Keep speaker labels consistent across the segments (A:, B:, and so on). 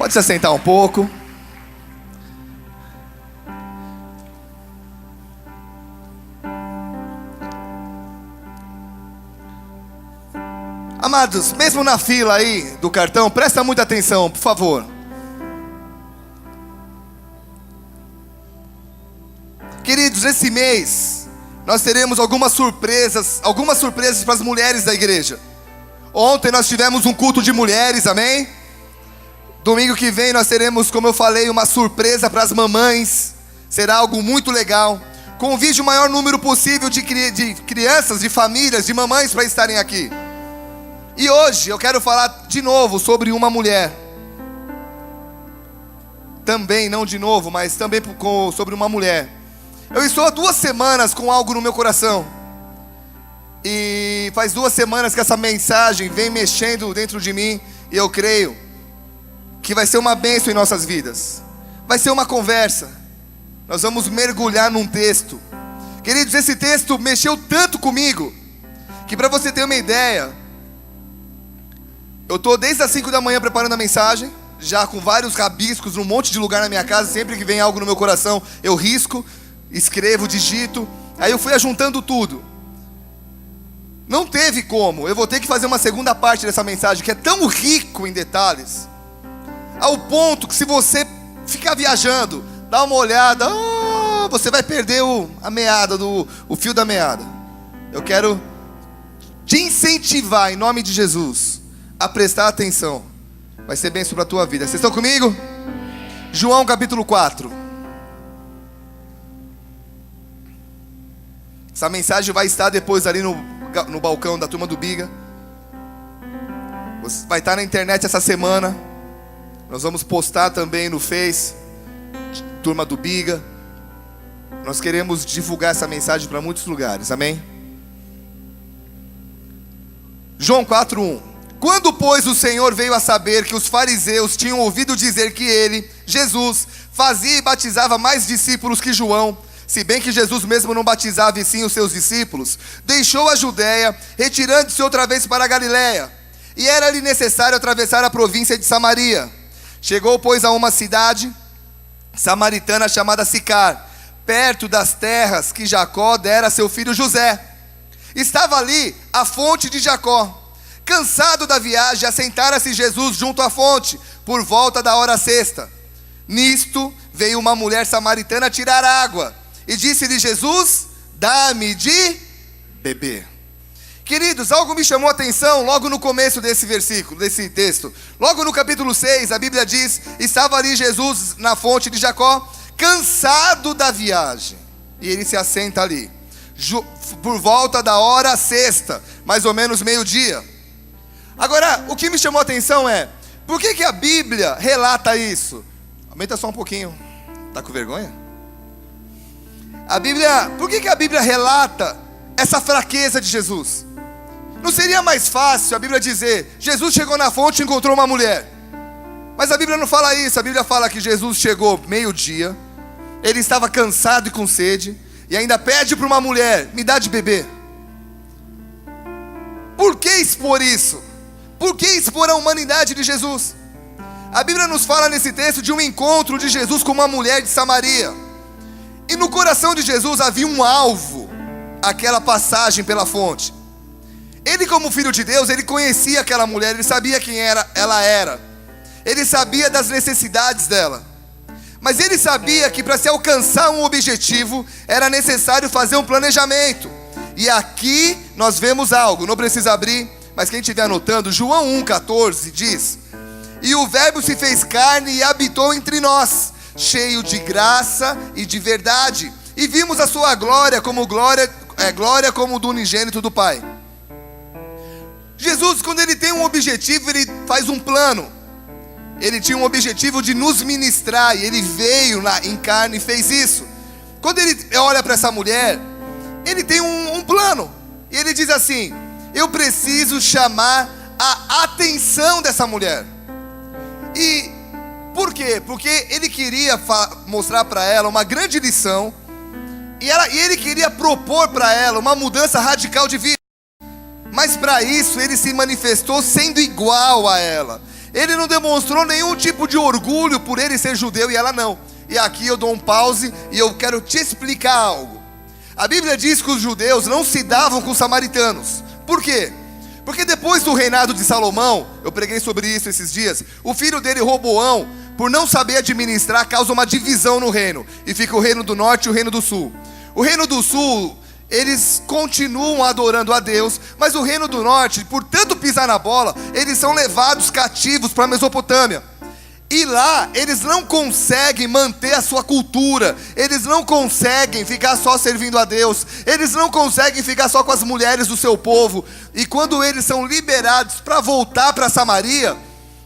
A: Pode se assentar um pouco. Amados, mesmo na fila aí do cartão, presta muita atenção, por favor. Queridos, esse mês nós teremos algumas surpresas para as mulheres da igreja. Ontem nós tivemos um culto de mulheres, amém? Domingo que vem nós teremos, como eu falei, uma surpresa para as mamães. Será algo muito legal. Convide o maior número possível de crianças, de famílias, de mamães para estarem aqui. E hoje eu quero falar de novo sobre uma mulher. Também, não de novo, mas também sobre uma mulher. Eu estou há 2 semanas com algo no meu coração. E faz 2 semanas que essa mensagem vem mexendo dentro de mim. E eu creio que vai ser uma bênção em nossas vidas. Vai ser uma conversa. Nós vamos mergulhar num texto. Queridos, esse texto mexeu tanto comigo, que para você ter uma ideia, eu estou desde as 5 da manhã preparando a mensagem, já com vários rabiscos num monte de lugar na minha casa. Sempre que vem algo no meu coração, eu risco, escrevo, digito. Aí eu fui ajuntando tudo. Não teve como, eu vou ter que fazer uma segunda parte dessa mensagem, que é tão rico em detalhes, ao ponto que se você ficar viajando, dá uma olhada, você vai perder a meada, o fio da meada. Eu quero te incentivar, em nome de Jesus, a prestar atenção. Vai ser bênção para a tua vida. Vocês estão comigo? João capítulo 4. Essa mensagem vai estar depois ali no balcão da turma do Biga. Vai estar na internet essa semana. Nós vamos postar também no Face, turma do Biga. Nós queremos divulgar essa mensagem para muitos lugares, amém? João 4:1. Quando, pois, o Senhor veio a saber que os fariseus tinham ouvido dizer que ele, Jesus, fazia e batizava mais discípulos que João, se bem que Jesus mesmo não batizava e sim os seus discípulos, deixou a Judéia, retirando-se outra vez para a Galiléia, e era-lhe necessário atravessar a província de Samaria. Chegou, pois, a uma cidade samaritana chamada Sicar, perto das terras que Jacó dera a seu filho José. Estava ali a fonte de Jacó. Cansado da viagem, assentara-se Jesus junto à fonte, por volta da hora sexta. Nisto veio uma mulher samaritana tirar água, e disse-lhe Jesus: dá-me de beber. Queridos, algo me chamou a atenção logo no começo desse versículo, desse texto. Logo no capítulo 6, a Bíblia diz: estava ali Jesus na fonte de Jacó, cansado da viagem. E ele se assenta ali, por volta da hora sexta, mais ou menos meio-dia. Agora, o que me chamou a atenção é, por que a Bíblia relata isso? Aumenta só um pouquinho. Tá com vergonha? Por que a Bíblia relata essa fraqueza de Jesus? Não seria mais fácil a Bíblia dizer: Jesus chegou na fonte e encontrou uma mulher? Mas a Bíblia não fala isso. A Bíblia fala que Jesus chegou meio-dia, ele estava cansado e com sede, e ainda pede para uma mulher: me dá de beber. Por que expor isso? Por que expor a humanidade de Jesus? A Bíblia nos fala nesse texto de um encontro de Jesus com uma mulher de Samaria. E no coração de Jesus havia um alvo, aquela passagem pela fonte. Ele, como filho de Deus, ele conhecia aquela mulher, ele sabia quem ela era. Ele sabia das necessidades dela. Mas ele sabia que para se alcançar um objetivo, era necessário fazer um planejamento. E aqui nós vemos algo, não precisa abrir, mas quem estiver anotando, João 1,14 diz: e o verbo se fez carne e habitou entre nós, cheio de graça e de verdade, e vimos a sua glória como como do unigênito do Pai. Jesus, quando ele tem um objetivo, ele faz um plano. Ele tinha um objetivo de nos ministrar, e ele veio lá em carne e fez isso. Quando ele olha para essa mulher, ele tem um plano, e ele diz assim: eu preciso chamar a atenção dessa mulher. E por quê? Porque ele queria mostrar para ela uma grande lição, e ele queria propor para ela uma mudança radical de vida. Mas para isso ele se manifestou sendo igual a ela. Ele não demonstrou nenhum tipo de orgulho por ele ser judeu e ela não. E aqui eu dou um pause e eu quero te explicar algo. A Bíblia diz que os judeus não se davam com os samaritanos. Por quê? Porque depois do reinado de Salomão, eu preguei sobre isso esses dias, o filho dele, Roboão, por não saber administrar, causa uma divisão no reino. E fica o reino do norte e o reino do sul. O reino do sul, eles continuam adorando a Deus, mas o reino do norte, por tanto pisar na bola, eles são levados cativos para a Mesopotâmia. E lá, eles não conseguem manter a sua cultura, eles não conseguem ficar só servindo a Deus, eles não conseguem ficar só com as mulheres do seu povo. E quando eles são liberados para voltar para Samaria,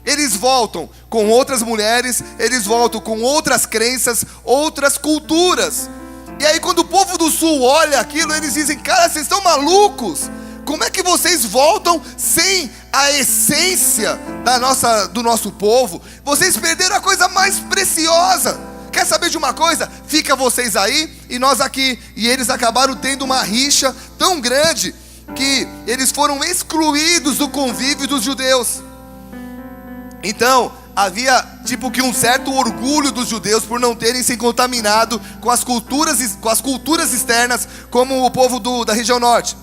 A: eles voltam com outras mulheres, eles voltam com outras crenças, outras culturas. E aí quando o povo do sul olha aquilo, eles dizem: cara, vocês estão malucos? Como é que vocês voltam sem a essência do nosso povo? Vocês perderam a coisa mais preciosa. Quer saber de uma coisa? Fica vocês aí e nós aqui. E eles acabaram tendo uma rixa tão grande que eles foram excluídos do convívio dos judeus. Então, havia tipo que um certo orgulho dos judeus por não terem se contaminado com as culturas externas, como o povo da região norte.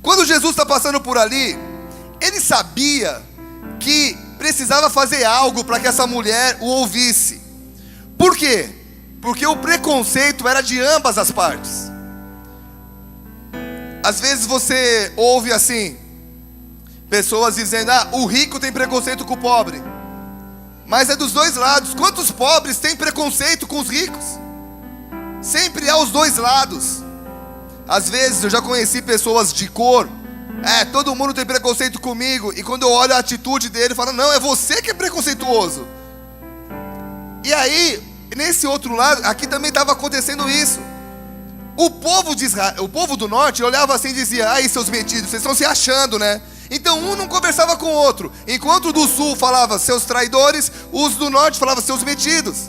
A: Quando Jesus está passando por ali, ele sabia que precisava fazer algo para que essa mulher o ouvisse. Por quê? Porque o preconceito era de ambas as partes. Às vezes você ouve assim, pessoas dizendo: ah, o rico tem preconceito com o pobre. Mas é dos dois lados. Quantos pobres têm preconceito com os ricos? Sempre há os dois lados. Às vezes eu já conheci pessoas de cor. Todo mundo tem preconceito comigo. E quando eu olho a atitude dele, eu falo: não, é você que é preconceituoso. E aí, nesse outro lado, aqui também estava acontecendo isso. O povo de Israel, o povo do norte olhava assim e dizia: aí, seus metidos, vocês estão se achando, né? Então um não conversava com o outro. Enquanto o do sul falava seus traidores, os do norte falavam seus metidos.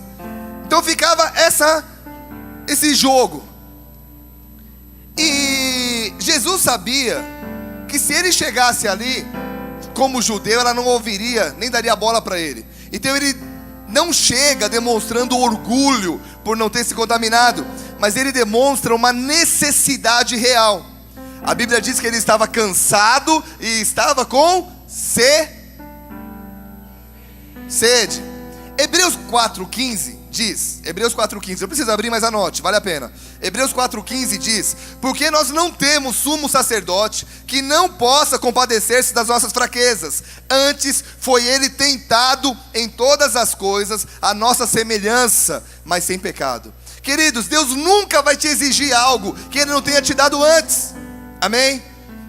A: Então ficava esse jogo. E Jesus sabia que se ele chegasse ali como judeu, ela não ouviria, nem daria bola para ele. Então ele não chega demonstrando orgulho por não ter se contaminado, mas ele demonstra uma necessidade real. A Bíblia diz que ele estava cansado e estava com sede. Hebreus 4,15 diz, Hebreus 4,15, eu preciso abrir, mas anote, vale a pena. Hebreus 4,15 diz: porque nós não temos sumo sacerdote que não possa compadecer-se das nossas fraquezas, antes foi ele tentado em todas as coisas, a nossa semelhança, mas sem pecado. Queridos, Deus nunca vai te exigir algo que ele não tenha te dado antes. Amém?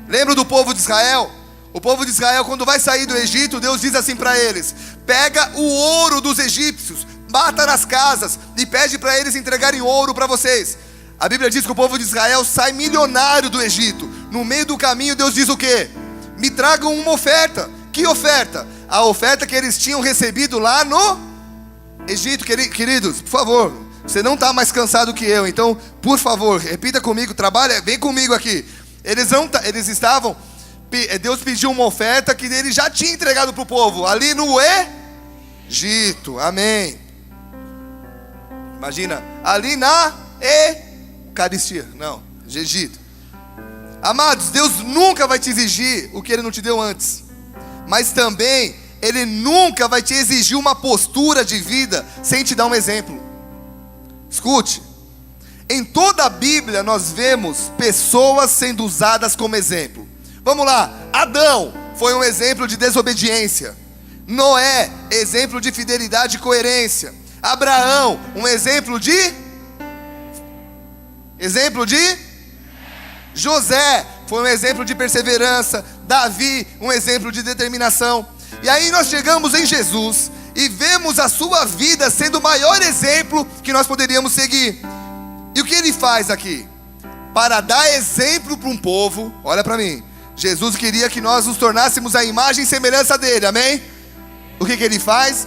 A: Lembra do povo de Israel? O povo de Israel, quando vai sair do Egito, Deus diz assim para eles: pega o ouro dos egípcios, bata nas casas e pede para eles entregarem ouro para vocês. A Bíblia diz que o povo de Israel sai milionário do Egito. No meio do caminho Deus diz o quê? Me tragam uma oferta. Que oferta? A oferta que eles tinham recebido lá no Egito. Queridos, por favor, você não está mais cansado que eu, então por favor, repita comigo, trabalha, vem comigo aqui. Deus pediu uma oferta que ele já tinha entregado para o povo ali no Egito. Amém. Imagina, ali na Eucaristia, não, Egito. Amados, Deus nunca vai te exigir o que ele não te deu antes, mas também ele nunca vai te exigir uma postura de vida sem te dar um exemplo. Escute, em toda a Bíblia nós vemos pessoas sendo usadas como exemplo. Vamos lá, Adão foi um exemplo de desobediência. Noé, exemplo de fidelidade e coerência. Abraão, um exemplo de José, foi um exemplo de perseverança. Davi, um exemplo de determinação. E aí nós chegamos em Jesus e vemos a sua vida sendo o maior exemplo que nós poderíamos seguir. E o que ele faz aqui? Para dar exemplo para um povo, olha para mim, Jesus queria que nós nos tornássemos a imagem e semelhança dele, amém? O que ele faz?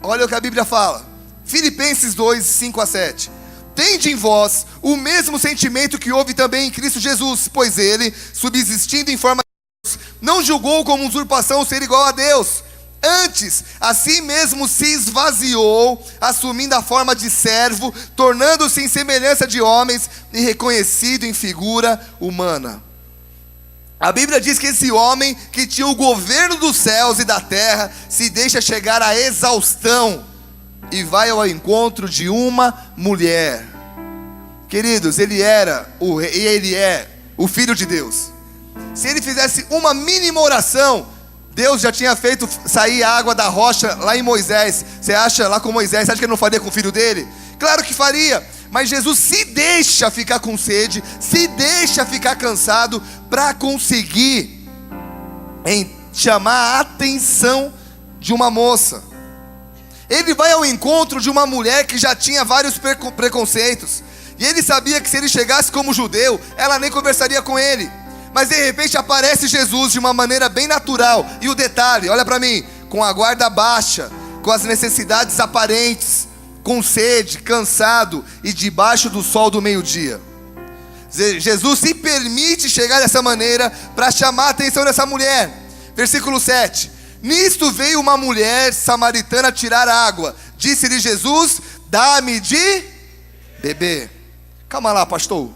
A: Olha o que a Bíblia fala, Filipenses 2, 5-7. Tende em vós o mesmo sentimento que houve também em Cristo Jesus, pois ele, subsistindo em forma de Deus, não julgou como usurpação ser igual a Deus. Antes, a si mesmo se esvaziou, assumindo a forma de servo, tornando-se em semelhança de homens e reconhecido em figura humana. A Bíblia diz que esse homem que tinha o governo dos céus e da terra se deixa chegar à exaustão e vai ao encontro de uma mulher. Queridos, ele era e ele é o Filho de Deus. Se ele fizesse uma mínima oração, Deus já tinha feito sair água da rocha lá em Moisés. Você acha lá com Moisés, você acha que ele não faria com o filho dele? Claro que faria, mas Jesus se deixa ficar com sede, se deixa ficar cansado para conseguir chamar a atenção de uma moça. Ele vai ao encontro de uma mulher que já tinha vários preconceitos, e ele sabia que se ele chegasse como judeu, ela nem conversaria com ele. Mas de repente aparece Jesus de uma maneira bem natural. E o detalhe, olha para mim, com a guarda baixa, com as necessidades aparentes, com sede, cansado e debaixo do sol do meio-dia. Jesus se permite chegar dessa maneira para chamar a atenção dessa mulher. Versículo 7. Nisto veio uma mulher samaritana tirar água. Disse-lhe Jesus: dá-me de beber. Calma lá, pastor.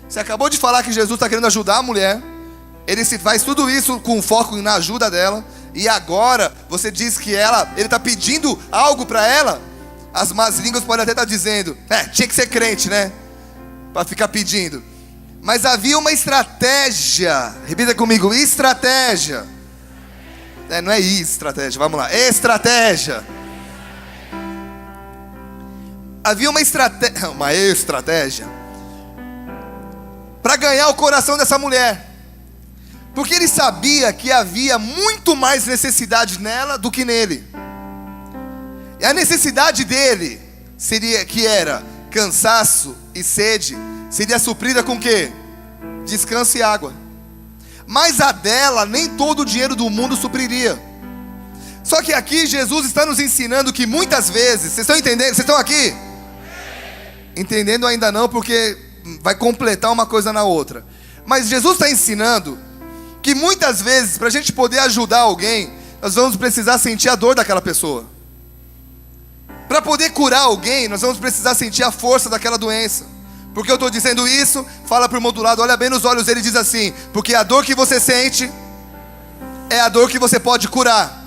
A: Você acabou de falar que Jesus está querendo ajudar a mulher. Ele se faz tudo isso com foco na ajuda dela. E agora você diz que ele está pedindo algo para ela. As más línguas podem até estar dizendo: tinha que ser crente, né? Para ficar pedindo. Mas havia uma estratégia. Repita comigo: estratégia. Não é estratégia, vamos lá. Estratégia. Havia uma estratégia para ganhar o coração dessa mulher, porque ele sabia que havia muito mais necessidade nela do que nele. E a necessidade dele era cansaço e sede, seria suprida com o quê? Descanso e água. Mas a dela nem todo o dinheiro do mundo supriria. Só que aqui Jesus está nos ensinando que muitas vezes, vocês estão entendendo? Vocês estão aqui? Entendendo ainda não, porque vai completar uma coisa na outra. Mas Jesus está ensinando que muitas vezes, para a gente poder ajudar alguém, nós vamos precisar sentir a dor daquela pessoa. Para poder curar alguém, nós vamos precisar sentir a força daquela doença. Porque eu estou dizendo isso? Fala para o irmão do lado, olha bem nos olhos dele e diz assim: porque a dor que você sente é a dor que você pode curar.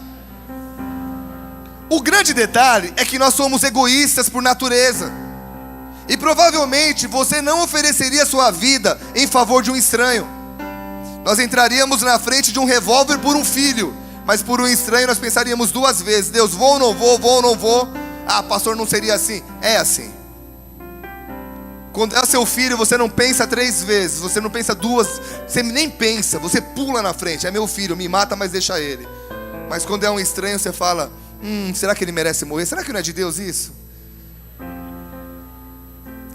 A: O grande detalhe é que nós somos egoístas por natureza. E provavelmente você não ofereceria sua vida em favor de um estranho. Nós entraríamos na frente de um revólver por um filho, mas por um estranho nós pensaríamos duas vezes: Deus, vou ou não vou, vou ou não vou? Ah, pastor, não seria assim. É assim. Quando é seu filho, você não pensa 3 vezes, você não pensa 2, você nem pensa, você pula na frente. É meu filho, me mata, mas deixa ele. Mas quando é um estranho, você fala: será que ele merece morrer? Será que não é de Deus isso?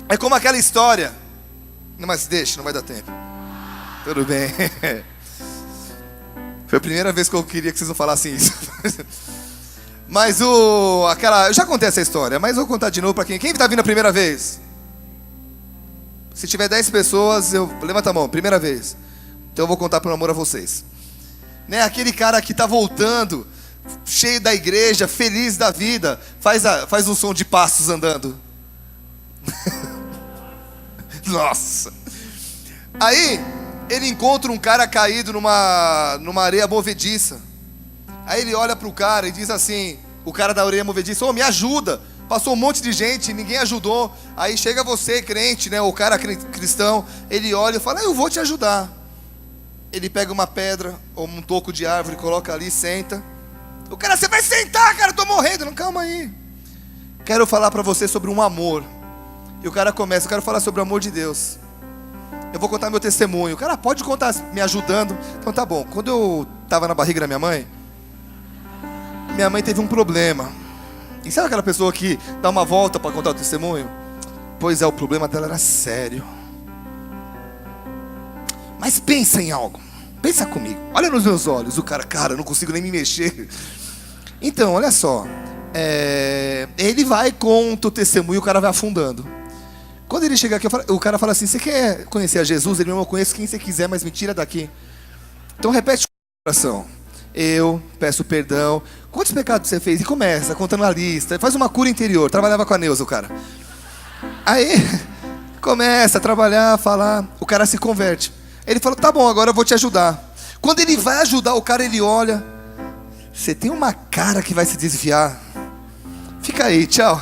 A: É como aquela história. Não, mas deixa, não vai dar tempo. Tudo bem. Foi a primeira vez que eu queria que vocês não falassem isso. Mas eu já contei essa história, mas eu vou contar de novo para quem está vindo a primeira vez. Se tiver 10 pessoas, levanta a mão, primeira vez. Então eu vou contar por amor a vocês. Aquele cara que está voltando, cheio da igreja, feliz da vida, faz um som de passos andando. Nossa. Aí ele encontra um cara caído numa areia movediça. Aí ele olha pro cara e diz assim, o cara da areia movediça: me ajuda. Passou um monte de gente, ninguém ajudou. Aí chega você, crente, o cara cristão. Ele olha e fala: eu vou te ajudar. Ele pega uma pedra ou um toco de árvore, coloca ali, senta. O cara: você vai sentar, cara, eu tô morrendo. Não, calma aí. Quero falar para você sobre um amor. E o cara começa: eu quero falar sobre o amor de Deus. Eu vou contar meu testemunho. O cara: pode contar, me ajudando. Então tá bom. Quando eu estava na barriga da minha mãe teve um problema. E sabe aquela pessoa que dá uma volta para contar o testemunho? Pois é, o problema dela era sério. Mas pensa em algo. Pensa comigo. Olha nos meus olhos. O cara: eu não consigo nem me mexer. Então, olha só. Ele vai, conta o testemunho e o cara vai afundando. Quando ele chega aqui, o cara fala assim: você quer conhecer a Jesus? Ele: eu conheço quem você quiser, mas me tira daqui. Então repete o coração: eu peço perdão, quantos pecados você fez? E começa contando a lista, faz uma cura interior. Trabalhava com a Neuza, o cara. Aí, começa a trabalhar, falar, o cara se converte. Ele falou, tá bom, agora eu vou te ajudar. Quando ele vai ajudar o cara, ele olha, você tem uma cara que vai se desviar. Fica aí, tchau.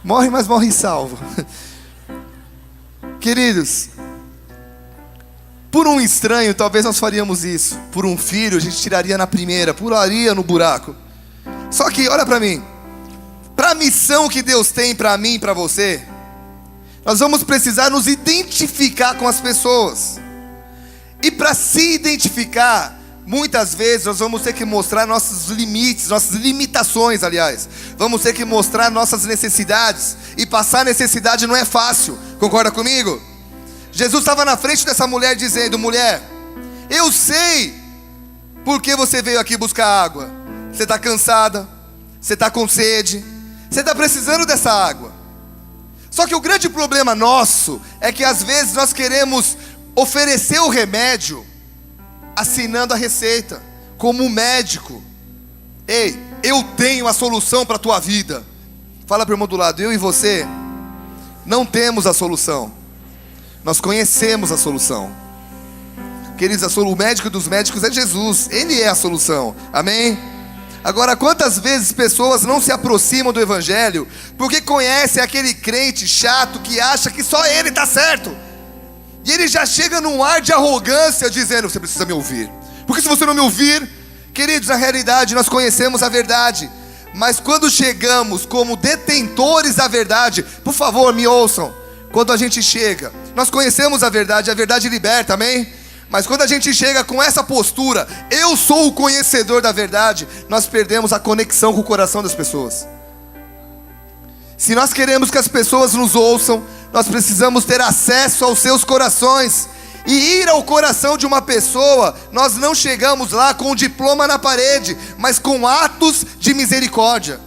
A: Morre, mas morre salvo. Queridos, por um estranho, talvez nós faríamos isso. Por um filho, a gente tiraria na primeira, pularia no buraco. Só que, olha pra mim, para a missão que Deus tem para mim e para você, nós vamos precisar nos identificar com as pessoas. E para se identificar, muitas vezes nós vamos ter que mostrar nossos limites, nossas limitações, aliás. Vamos ter que mostrar nossas necessidades. E passar necessidade não é fácil. Concorda comigo? Jesus estava na frente dessa mulher dizendo, mulher, eu sei por que você veio aqui buscar água. Você está cansada, você está com sede, você está precisando dessa água. Só que o grande problema nosso é que às vezes nós queremos oferecer o remédio assinando a receita, como um médico. Ei, eu tenho a solução para a tua vida. Fala para o irmão do lado, eu e você não temos a solução. Nós conhecemos a solução. Queridos, o médico dos médicos é Jesus. Ele é a solução, amém? Agora, quantas vezes pessoas não se aproximam do evangelho porque conhecem aquele crente chato que acha que só ele está certo, e ele já chega num ar de arrogância dizendo, você precisa me ouvir, porque se você não me ouvir, queridos, na realidade nós conhecemos a verdade, mas quando chegamos como detentores da verdade, por favor me ouçam, quando a gente chega, nós conhecemos a verdade liberta, amém? Mas quando a gente chega com essa postura, eu sou o conhecedor da verdade, nós perdemos a conexão com o coração das pessoas. Se nós queremos que as pessoas nos ouçam, nós precisamos ter acesso aos seus corações. E ir ao coração de uma pessoa, nós não chegamos lá com um diploma na parede, mas com atos de misericórdia.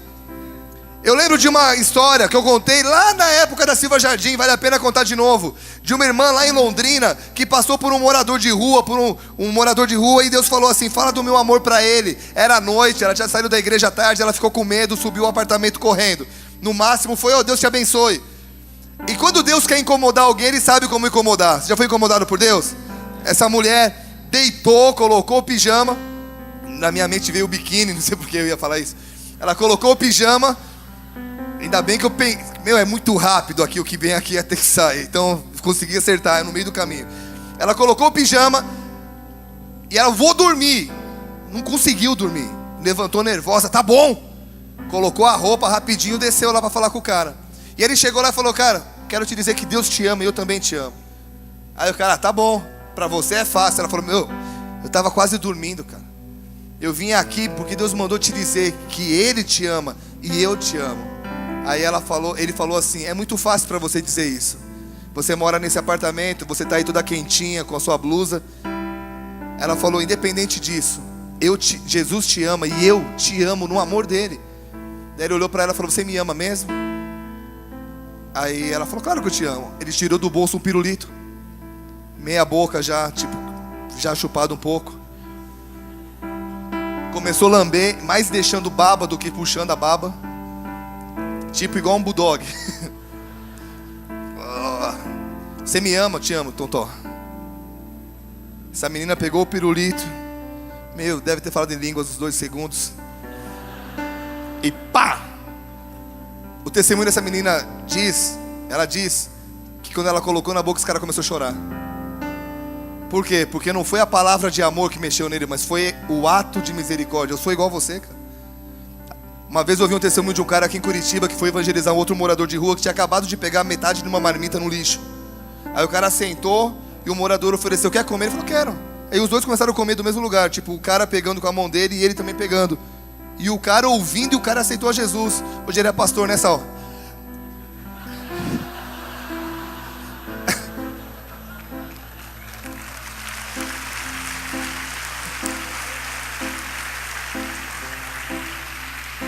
A: Eu lembro de uma história que eu contei lá na época da Silva Jardim, vale a pena contar de novo, de uma irmã lá em Londrina, que passou por um morador de rua, um morador de rua, e Deus falou assim, fala do meu amor para ele. Era noite, ela tinha saído da igreja à tarde, ela ficou com medo, subiu o apartamento correndo. No máximo foi, Deus te abençoe. E quando Deus quer incomodar alguém, Ele sabe como incomodar. Você já foi incomodado por Deus? Essa mulher deitou, colocou o pijama, na minha mente veio o biquíni, não sei porque eu ia falar isso. Ela colocou o pijama. Ainda bem que eu pensei, é muito rápido aqui, o que vem aqui é ter que sair. Então, consegui acertar, no meio do caminho. Ela colocou o pijama e ela, vou dormir. Não conseguiu dormir. Levantou nervosa, tá bom. Colocou a roupa rapidinho, desceu lá para falar com o cara. E ele chegou lá e falou, cara, quero te dizer que Deus te ama e eu também te amo. Aí o cara, tá bom, para você é fácil. Ela falou, eu tava quase dormindo, cara. Eu vim aqui porque Deus mandou te dizer que Ele te ama e eu te amo. Aí ele falou assim, é muito fácil para você dizer isso. Você mora nesse apartamento, você está aí toda quentinha com a sua blusa. Ela falou, independente disso, Jesus te ama e eu te amo no amor dele. Daí ele olhou para ela e falou, você me ama mesmo? Aí ela falou, claro que eu te amo. Ele tirou do bolso um pirulito, meia boca já, já chupado um pouco. Começou a lamber, mais deixando baba do que puxando a baba. Tipo igual um bulldog. Você me ama? Eu te amo, Tontó. Essa menina pegou o pirulito. Deve ter falado em línguas uns 2 segundos. E pá! O testemunho dessa menina ela diz que quando ela colocou na boca, esse cara começou a chorar. Por quê? Porque não foi a palavra de amor que mexeu nele, mas foi o ato de misericórdia. Eu sou igual a você, cara. Uma vez eu ouvi um testemunho de um cara aqui em Curitiba que foi evangelizar um outro morador de rua que tinha acabado de pegar metade de uma marmita no lixo. Aí o cara sentou e o morador ofereceu, quer comer? Ele falou, quero. Aí os dois começaram a comer do mesmo lugar, tipo o cara pegando com a mão dele e ele também pegando. E o cara ouvindo e o cara aceitou a Jesus. Hoje ele é pastor nessa hora.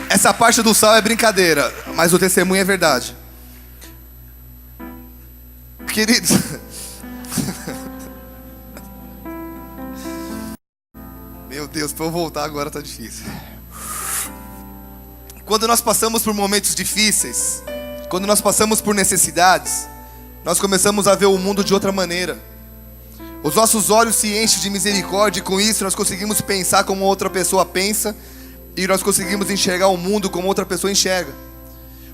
A: Essa parte do sal é brincadeira, mas o testemunho é verdade. Queridos, Meu Deus, para eu voltar agora tá difícil. Quando nós passamos por momentos difíceis, quando nós passamos por necessidades, nós começamos a ver o mundo de outra maneira. Os nossos olhos se enchem de misericórdia e com isso nós conseguimos pensar como outra pessoa pensa e nós conseguimos enxergar o mundo como outra pessoa enxerga.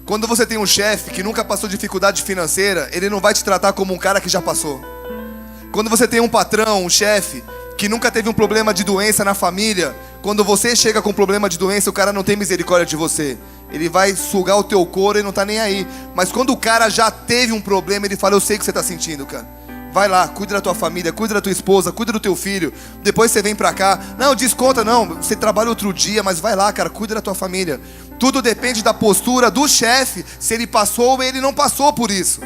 A: Quando você tem um chefe que nunca passou dificuldade financeira, ele não vai te tratar como um cara que já passou. Quando você tem um patrão, um chefe, que nunca teve um problema de doença na família, quando você chega com um problema de doença, o cara não tem misericórdia de você. Ele vai sugar o teu couro e não tá nem aí. Mas quando o cara já teve um problema, ele fala, eu sei o que você tá sentindo, cara. Vai lá, cuida da tua família, cuida da tua esposa, cuida do teu filho. Depois você vem pra cá. Não, desconta não, você trabalha outro dia, mas vai lá, cara, cuida da tua família. Tudo depende da postura do chefe, se ele passou ou ele não passou por isso.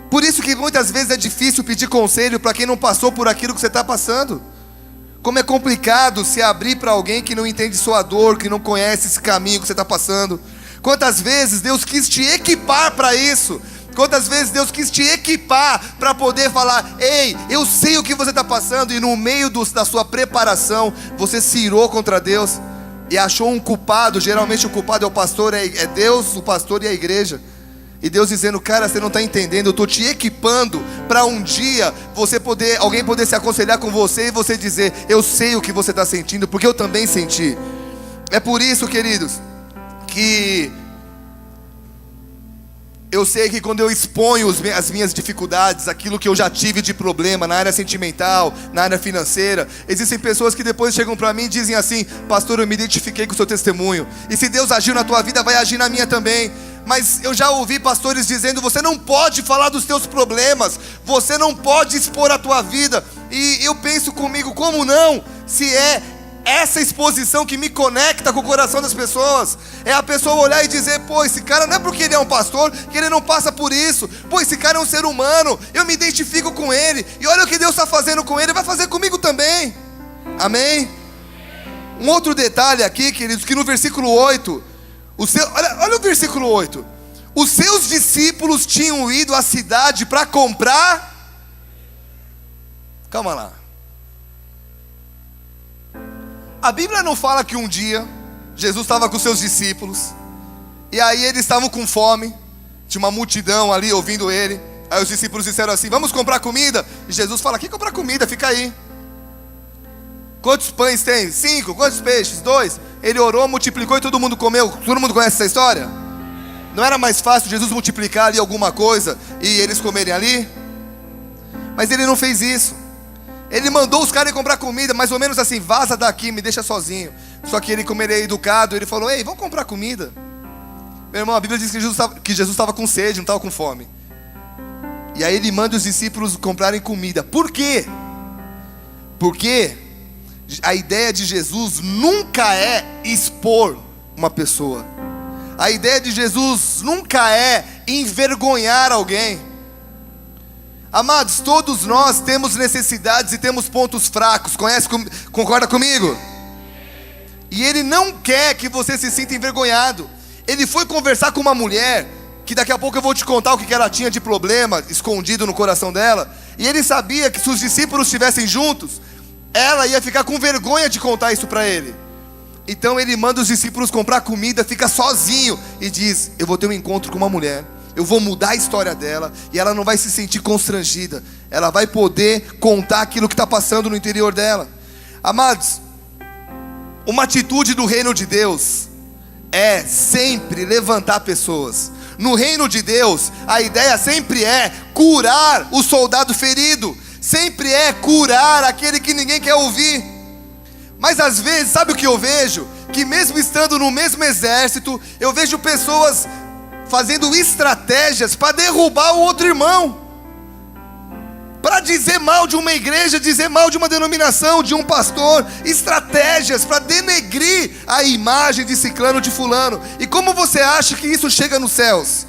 A: Por isso que muitas vezes é difícil pedir conselho para quem não passou por aquilo que você está passando. Como é complicado se abrir para alguém que não entende sua dor, que não conhece esse caminho que você está passando. Quantas vezes Deus quis te equipar para isso? Quantas vezes Deus quis te equipar para poder falar, ei, eu sei o que você está passando, e no meio da sua preparação, você se irou contra Deus e achou um culpado. Geralmente o culpado é o pastor, é Deus, o pastor e a igreja. E Deus dizendo, cara, você não está entendendo, eu estou te equipando para um dia alguém poder se aconselhar com você e você dizer, eu sei o que você está sentindo, porque eu também senti. É por isso, queridos, que eu sei que quando eu exponho as minhas dificuldades, aquilo que eu já tive de problema na área sentimental, na área financeira, existem pessoas que depois chegam para mim e dizem assim, pastor, eu me identifiquei com o seu testemunho, e se Deus agiu na tua vida, vai agir na minha também. Mas eu já ouvi pastores dizendo, você não pode falar dos teus problemas, você não pode expor a tua vida. E eu penso comigo, como não? Se é essa exposição que me conecta com o coração das pessoas. É a pessoa olhar e dizer, pô, esse cara não é porque ele é um pastor que ele não passa por isso. Pô, esse cara é um ser humano, eu me identifico com ele. E olha o que Deus está fazendo com ele, vai fazer comigo também. Amém? Um outro detalhe aqui, queridos, que no versículo 8... olha o versículo 8. Os seus discípulos tinham ido à cidade para comprar. Calma lá. A Bíblia não fala que um dia Jesus estava com seus discípulos e aí eles estavam com fome. Tinha uma multidão ali ouvindo ele. Aí os discípulos disseram assim, vamos comprar comida? E Jesus fala, que comprar comida? Fica aí. Quantos pães tem? 5. Quantos peixes? 2. Ele orou, multiplicou e todo mundo comeu. Todo mundo conhece essa história? Não era mais fácil Jesus multiplicar ali alguma coisa e eles comerem ali? Mas ele não fez isso. Ele mandou os caras ir comprar comida, mais ou menos assim, vaza daqui, me deixa sozinho. Só que ele, como ele é educado, ele falou, ei, vamos comprar comida. Meu irmão, a Bíblia diz que Jesus estava com sede, não estava com fome. E aí ele manda os discípulos comprarem comida. Por quê? Porque a ideia de Jesus nunca é expor uma pessoa. A ideia de Jesus nunca é envergonhar alguém. Amados, todos nós temos necessidades e temos pontos fracos. Concorda comigo? E Ele não quer que você se sinta envergonhado. Ele foi conversar com uma mulher, que daqui a pouco eu vou te contar o que ela tinha de problema escondido no coração dela. E ele sabia que se os discípulos estivessem juntos, ela ia ficar com vergonha de contar isso para ele. Então ele manda os discípulos comprar comida, fica sozinho e diz, eu vou ter um encontro com uma mulher, eu vou mudar a história dela e ela não vai se sentir constrangida. Ela vai poder contar aquilo que está passando no interior dela. Amados, uma atitude do reino de Deus é sempre levantar pessoas. No reino de Deus, a ideia sempre é curar o soldado ferido. Sempre é curar aquele que ninguém quer ouvir. Mas às vezes, sabe o que eu vejo? Que mesmo estando no mesmo exército, eu vejo pessoas fazendo estratégias para derrubar o outro irmão, para dizer mal de uma igreja, dizer mal de uma denominação, de um pastor. Estratégias para denegrir a imagem de ciclano, de fulano. E como você acha que isso chega nos céus?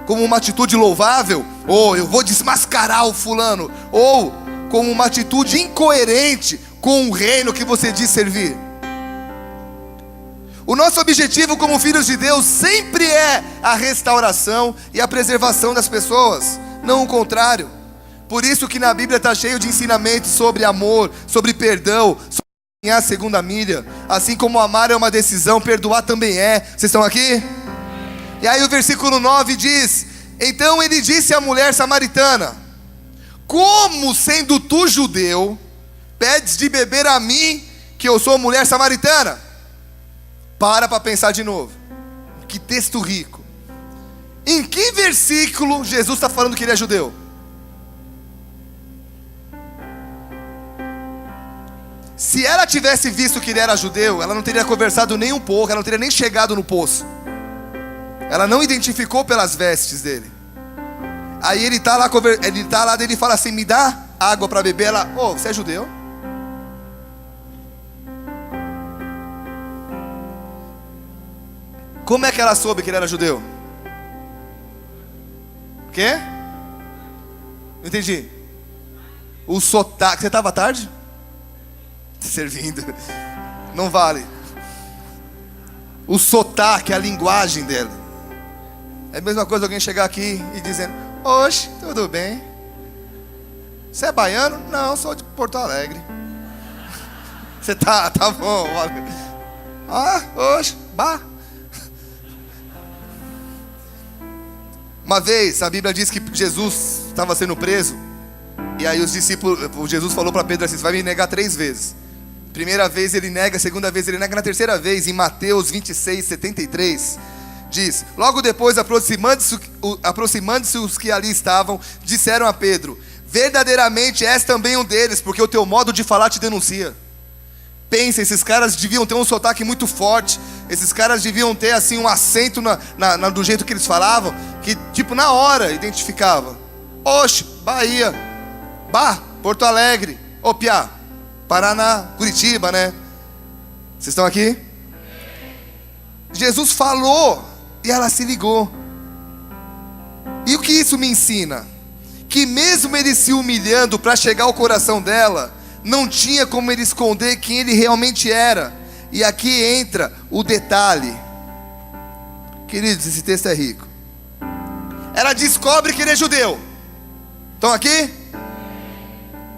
A: Como uma atitude louvável? Ou eu vou desmascarar o fulano? Ou como uma atitude incoerente com o reino que você diz servir? O nosso objetivo como filhos de Deus sempre é a restauração e a preservação das pessoas, não o contrário. Por isso que na Bíblia está cheio de ensinamentos sobre amor, sobre perdão, sobre a segunda milha. Assim como amar é uma decisão, perdoar também é. Vocês estão aqui? E aí o versículo 9 diz: então ele disse à mulher samaritana: como sendo tu judeu, pedes de beber a mim, que eu sou mulher samaritana? Para pensar de novo. Que texto rico. Em que versículo Jesus está falando que ele é judeu? Se ela tivesse visto que ele era judeu, ela não teria conversado nem um pouco, ela não teria nem chegado no poço. Ela não identificou pelas vestes dele. Aí ele está lá, ele fala assim: me dá água para beber. Ela: você é judeu? Como é que ela soube que ele era judeu? O quê? Não entendi. O sotaque. Você estava tarde? Servindo. Não vale. O sotaque, a linguagem dele. É a mesma coisa alguém chegar aqui e dizendo: oxe, tudo bem? Você é baiano? Não, sou de Porto Alegre. Você tá bom. Oxe, bah. Uma vez, a Bíblia diz que Jesus estava sendo preso. E aí os discípulos, Jesus falou para Pedro assim: você vai me negar 3 vezes. Primeira vez ele nega, segunda vez ele nega, na terceira vez, em Mateus 26, 73, diz: logo depois, aproximando-se os que ali estavam, disseram a Pedro: verdadeiramente és também um deles, porque o teu modo de falar te denuncia. Pensa, esses caras deviam ter um sotaque muito forte. Esses caras deviam ter assim um acento do jeito que eles falavam, que tipo na hora identificava. Oxe, Bahia, Porto Alegre, Piá, Paraná, Curitiba, né? Vocês estão aqui? Jesus falou e ela se ligou. E o que isso me ensina? Que mesmo ele se humilhando para chegar ao coração dela, não tinha como ele esconder quem ele realmente era. E aqui entra o detalhe. Queridos, esse texto é rico. Ela descobre que ele é judeu. Estão aqui?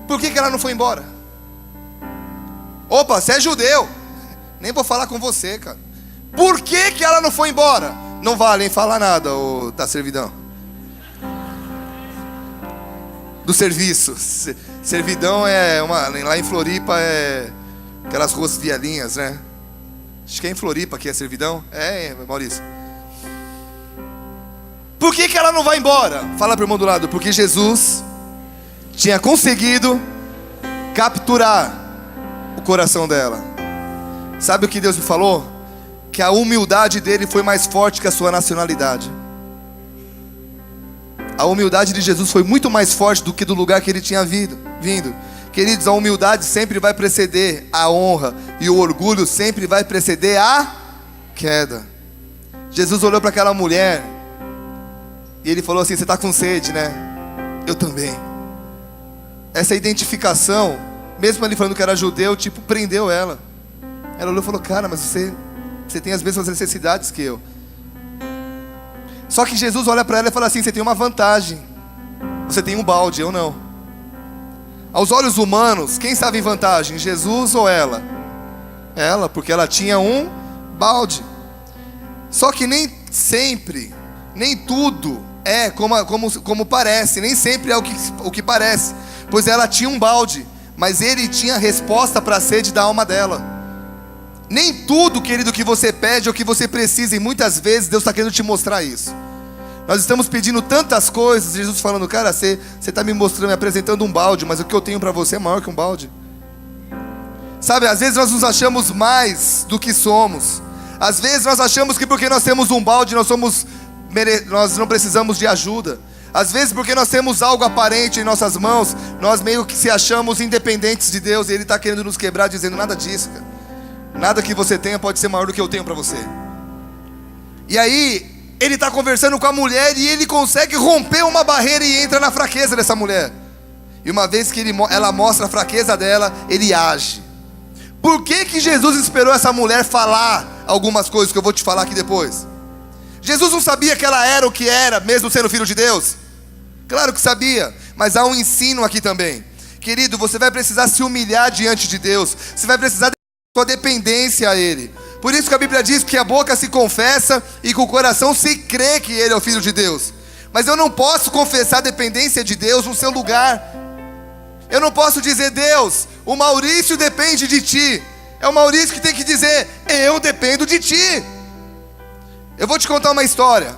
A: Por que ela não foi embora? Você é judeu. Nem vou falar com você, cara. Por que ela não foi embora? Não vale nem falar nada, da servidão. Do serviço. Servidão é lá em Floripa é aquelas ruas vielinhas, né? Acho que é em Floripa que é servidão. Maurício. Por que ela não vai embora? Fala para o irmão do lado: porque Jesus tinha conseguido capturar o coração dela. Sabe o que Deus me falou? Que a humildade dele foi mais forte que a sua nacionalidade. A humildade de Jesus foi muito mais forte do que do lugar que ele tinha vindo. Queridos, a humildade sempre vai preceder a honra, e o orgulho sempre vai preceder a queda. Jesus olhou para aquela mulher e ele falou assim: você está com sede, né? Eu também. Essa identificação, mesmo ele falando que era judeu, prendeu ela. Ela olhou e falou: cara, mas você tem as mesmas necessidades que eu. Só que Jesus olha para ela e fala assim: você tem uma vantagem. Você tem um balde, eu não. Aos olhos humanos, quem estava em vantagem? Jesus ou ela? Ela, porque ela tinha um balde. Só que nem sempre, nem tudo é como parece. Nem sempre é o que parece. Pois ela tinha um balde, mas ele tinha a resposta para a sede da alma dela. Nem tudo, querido, que você pede ou que você precisa, e muitas vezes Deus está querendo te mostrar isso. Nós estamos pedindo tantas coisas, Jesus falando: cara, você está me mostrando, me apresentando um balde, mas o que eu tenho para você é maior que um balde. Sabe, às vezes nós nos achamos mais do que somos. Às vezes nós achamos que porque nós temos um balde, nós não precisamos de ajuda. Às vezes porque nós temos algo aparente em nossas mãos, nós meio que se achamos independentes de Deus. E Ele está querendo nos quebrar, dizendo: nada disso, cara. Nada que você tenha pode ser maior do que eu tenho para você. E aí ele está conversando com a mulher e ele consegue romper uma barreira e entra na fraqueza dessa mulher. E uma vez que ela mostra a fraqueza dela, ele age. Por que Jesus esperou essa mulher falar algumas coisas que eu vou te falar aqui depois? Jesus não sabia que ela era o que era, mesmo sendo filho de Deus? Claro que sabia, mas há um ensino aqui também. Querido, você vai precisar se humilhar diante de Deus. Você vai precisar tua dependência a Ele. Por isso que a Bíblia diz que a boca se confessa e com o coração se crê que Ele é o Filho de Deus. Mas eu não posso confessar a dependência de Deus no seu lugar. Eu não posso dizer: Deus, o Maurício depende de Ti. É o Maurício que tem que dizer: eu dependo de Ti. Eu vou te contar uma história,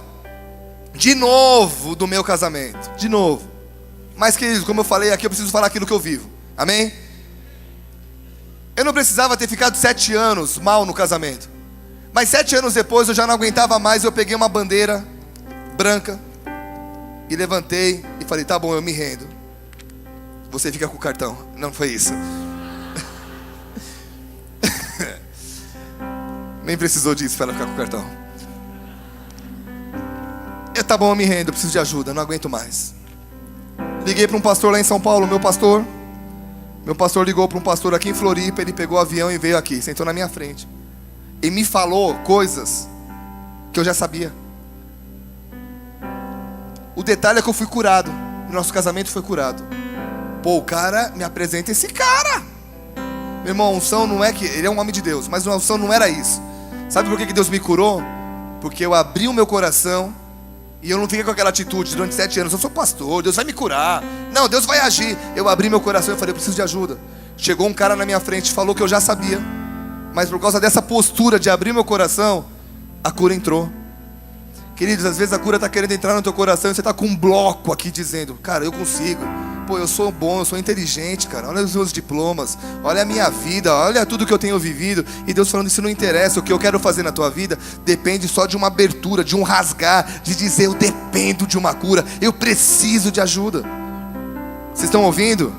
A: de novo, do meu casamento. De novo. Mas, queridos, como eu falei aqui, eu preciso falar aquilo que eu vivo. Amém? Eu não precisava ter ficado 7 anos mal no casamento. Mas 7 anos depois eu já não aguentava mais. Eu peguei uma bandeira branca e levantei e falei: tá bom, eu me rendo. Você fica com o cartão. Não foi isso. Nem precisou disso para ela ficar com o cartão. Tá bom, eu me rendo, eu preciso de ajuda, não aguento mais. Liguei para um pastor lá em São Paulo, meu pastor ligou para um pastor aqui em Floripa. Ele pegou o avião e veio aqui, sentou na minha frente e me falou coisas que eu já sabia. O detalhe é que eu fui curado. Nosso casamento foi curado. Pô, o cara, me apresenta esse cara. Meu irmão, a unção não é que... Ele é um homem de Deus, mas a unção não era isso. Sabe por que Deus me curou? Porque eu abri o meu coração e eu não fiquei com aquela atitude durante 7 anos: eu sou pastor, Deus vai me curar. Não, Deus vai agir. Eu abri meu coração e falei: eu preciso de ajuda. Chegou um cara na minha frente, falou que eu já sabia, mas por causa dessa postura de abrir meu coração, a cura entrou. Queridos, às vezes a cura está querendo entrar no teu coração e você está com um bloco aqui dizendo: cara, eu consigo. Pô, eu sou bom, eu sou inteligente, cara. Olha os meus diplomas, olha a minha vida, olha tudo que eu tenho vivido. E Deus falando: isso não interessa. O que eu quero fazer na tua vida depende só de uma abertura, de um rasgar, de dizer: eu dependo de uma cura, eu preciso de ajuda. Vocês estão ouvindo?